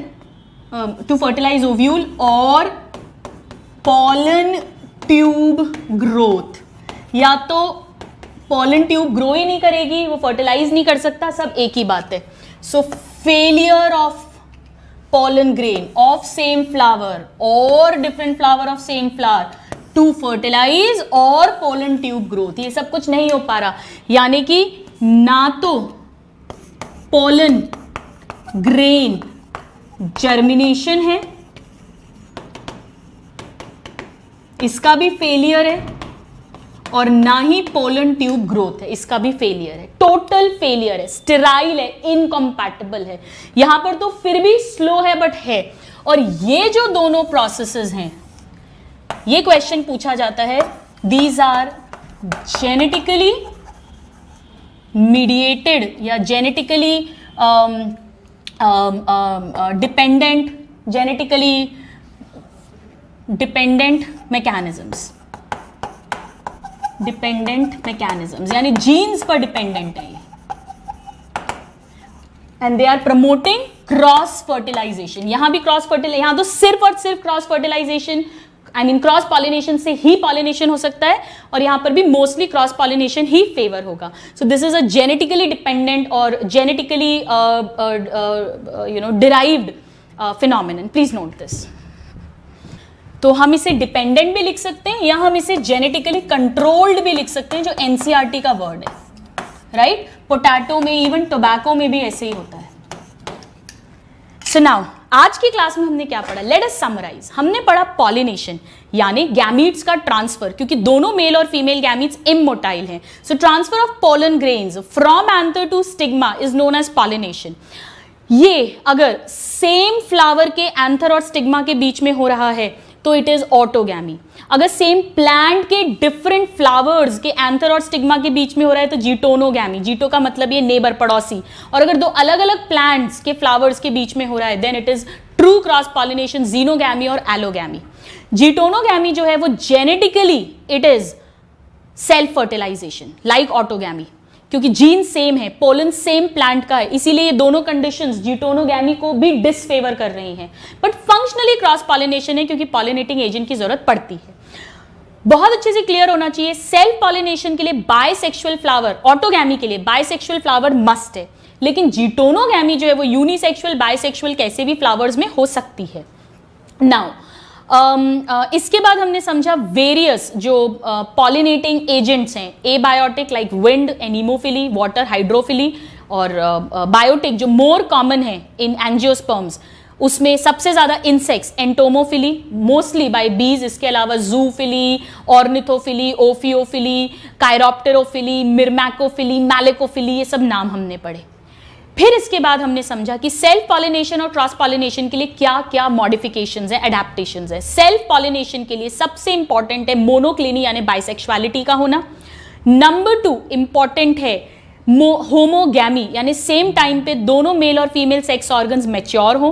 to fertilize ovule और pollen tube growth। या तो pollen tube grow ही नहीं करेगी, वो fertilize नहीं कर सकता, सब एक ही बात है। So failure of pollen grain of same flower or different flower of same flower to fertilize और pollen tube growth, ये सब कुछ नहीं हो पा रहा, यानी कि ना तो pollen grain जर्मिनेशन है, इसका भी फेलियर है, और ना ही पोलन ट्यूब ग्रोथ है, इसका भी फेलियर है, टोटल फेलियर है, स्टेराइल है, इनकम्पैटिबल है। यहां पर तो फिर भी स्लो है बट है। और ये जो दोनों प्रोसेसेस हैं, ये क्वेश्चन पूछा जाता है, दीज आर जेनेटिकली मीडिएटेड या genetically dependent, genetically dependent mechanisms, dependent mechanisms यानी जीन्स पर डिपेंडेंट है, and they are promoting cross fertilization. यहां भी क्रॉस फर्टिलाइजेशन, यहां तो सिर्फ और सिर्फ cross fertilization, I mean cross pollination से ही पॉलिनेशन हो सकता है, और यहां पर भी मोस्टली क्रॉस पॉलिनेशन ही फेवर होगा। So this is a genetically dependent और genetically derived phenomenon, please note this. तो हम इसे डिपेंडेंट भी लिख सकते हैं या हम इसे जेनेटिकली कंट्रोल्ड भी लिख सकते हैं, जो एनसीईआरटी का वर्ड है, राइट। पोटैटो में, इवन टोबैको में भी ऐसे ही होता है। सो नाउ आज की क्लास में हमने क्या पढ़ा, लेट अस समराइज। हमने पढ़ा पॉलिनेशन यानी गैमीट्स का ट्रांसफर, क्योंकि दोनों मेल और फीमेल गैमीट्स इमोटाइल हैं। So transfer of pollen grains from anther to stigma is known as pollination. ये अगर सेम फ्लावर के एंथर और स्टिग्मा के बीच में हो रहा है तो इट इज ऑटोगैमी। अगर सेम प्लांट के डिफरेंट फ्लावर्स के एंथर और स्टिग्मा के बीच में हो रहा है तो जीटोनोगैमी। जीटो का मतलब ये नेबर, पड़ोसी। और अगर दो अलग अलग प्लांट्स के फ्लावर्स के बीच में हो रहा है then it is true cross pollination, xenogamy और एलोगैमी। जीटोनोगैमी जो है वो genetically it is self fertilization like autogamy, क्योंकि जीन सेम है, पोलन सेम प्लांट का है, इसीलिए ये दोनों कंडीशंस जीटोनोगैमी को भी डिसफेवर कर रही हैं। बट फंक्शनली क्रॉस पॉलिनेशन है, क्योंकि पॉलिनेटिंग एजेंट की जरूरत पड़ती है। बहुत अच्छे से क्लियर होना चाहिए, सेल्फ पॉलिनेशन के लिए बायसेक्सुअल फ्लावर, ऑटोगैमी के लिए बायसेक्सुअल फ्लावर मस्ट है, लेकिन जीटोनोगैमी जो है वो यूनिसेक्सुअल, बायसेक्सुअल कैसे भी फ्लावर्स में हो सकती है। नाउ इसके बाद हमने समझा वेरियस जो पॉलिनेटिंग एजेंट्स हैं, abiotic like wind, anemophily, water hydrophily, और बायोटिक जो मोर कॉमन है इन एंजियोस्पर्म्स, उसमें सबसे ज्यादा इंसेक्ट्स, एंटोमोफिली मोस्टली बाय बीज, इसके अलावा जूफिली, ऑर्निथोफिली, ओफियोफिली, कायरोप्टेरोफिली, मिर्मैकोफिली, मैलेकोफिली, ये सब नाम हमने पढ़े। फिर इसके बाद हमने समझा कि सेल्फ पॉलिनेशन और क्रॉस पॉलिनेशन के लिए क्या क्या मॉडिफिकेशंस हैं, एडेप्टेशंस हैं। सेल्फ पॉलिनेशन के लिए सबसे इंपॉर्टेंट है मोनोक्लिनी यानी बाइसेक्सुअलिटी का होना। नंबर 2 इंपॉर्टेंट है होमोगैमी यानी सेम टाइम पे दोनों मेल और फीमेल सेक्स ऑर्गन्स मैच्योर हो।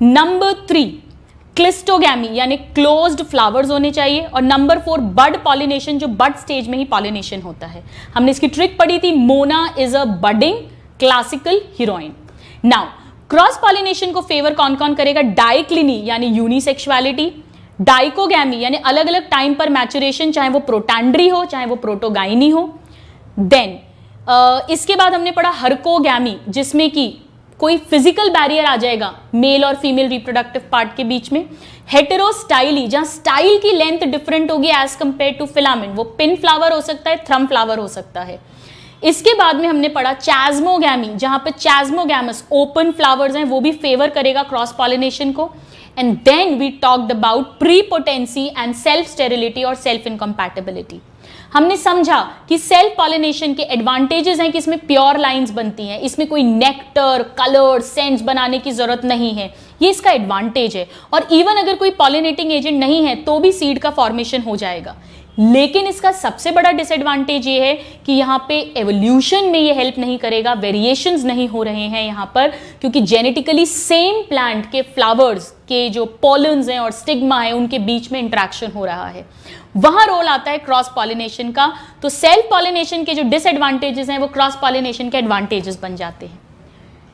नंबर 3 क्लिस्टोगैमी यानी क्लोज्ड फ्लावर्स होने चाहिए। और नंबर 4 बड पॉलिनेशन, जो बड स्टेज में ही पॉलिनेशन होता है। हमने इसकी ट्रिक पढ़ी थी, Mona is a budding classical heroine. Now cross pollination को फेवर कौन कौन करेगा? डाइक्लिनी यानी यूनिसेक्सुअलिटी, डाइकोगैमी यानी अलग अलग टाइम पर मैचुरेशन, चाहे वो प्रोटैंड्री हो चाहे वो प्रोटोगाइनी हो। देन इसके बाद हमने पढ़ा हर्कोगैमी, जिसमें कि कोई फिजिकल बैरियर आ जाएगा मेल और फीमेल रिप्रोडक्टिव पार्ट के बीच में। हेटेरोस्टाइली, जहां स्टाइल की लेंथ डिफरेंट होगी एज कंपेयर टू फिलामेंट, वो पिन फ्लावर हो सकता है, थ्रम फ्लावर हो सकता है। इसके बाद में हमने पढ़ा चैस्मोगैमी, जहां पे चैस्मोगैमस ओपन फ्लावर्स हैं, वो भी फेवर करेगा क्रॉस पॉलिनेशन को। And then we talked about prepotency and self sterility और सेल्फ इनकम्पैटिबिलिटी। हमने समझा कि सेल्फ पॉलिनेशन के एडवांटेजेस हैं कि इसमें प्योर लाइंस बनती हैं, इसमें कोई नेक्टर, कलर, सेंट्स बनाने की जरूरत नहीं है, ये इसका एडवांटेज है। और इवन अगर कोई पॉलिनेटिंग एजेंट नहीं है तो भी सीड का फॉर्मेशन हो जाएगा। लेकिन इसका सबसे बड़ा डिसएडवांटेज ये है कि यहाँ पे एवोल्यूशन में ये हेल्प नहीं करेगा, वेरिएशंस नहीं हो रहे हैं यहाँ पर, क्योंकि जेनेटिकली सेम प्लांट के फ्लावर्स के जो पॉलन्स हैं और स्टिग्मा है उनके बीच में इंटरेक्शन हो रहा है, वहां रोल आता है क्रॉस पॉलिनेशन का। तो सेल्फ पॉलिनेशन के जो डिसएडवांटेजेस हैं वो क्रॉस पॉलिनेशन के एडवांटेजेस बन जाते हैं।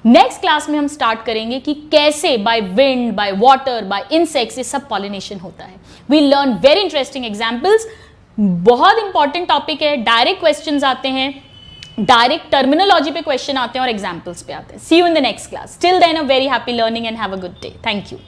नेक्स्ट क्लास में हम स्टार्ट करेंगे कि कैसे by wind, by water, by insects ये सब पॉलिनेशन होता है। We learn very interesting examples. बहुत इंपॉर्टेंट टॉपिक है, डायरेक्ट क्वेश्चंस आते हैं, डायरेक्ट टर्मिनोलॉजी पे क्वेश्चन आते हैं और एग्जांपल्स पे आते हैं। See you in the next class. Till then a very happy learning and have a good day. Thank you.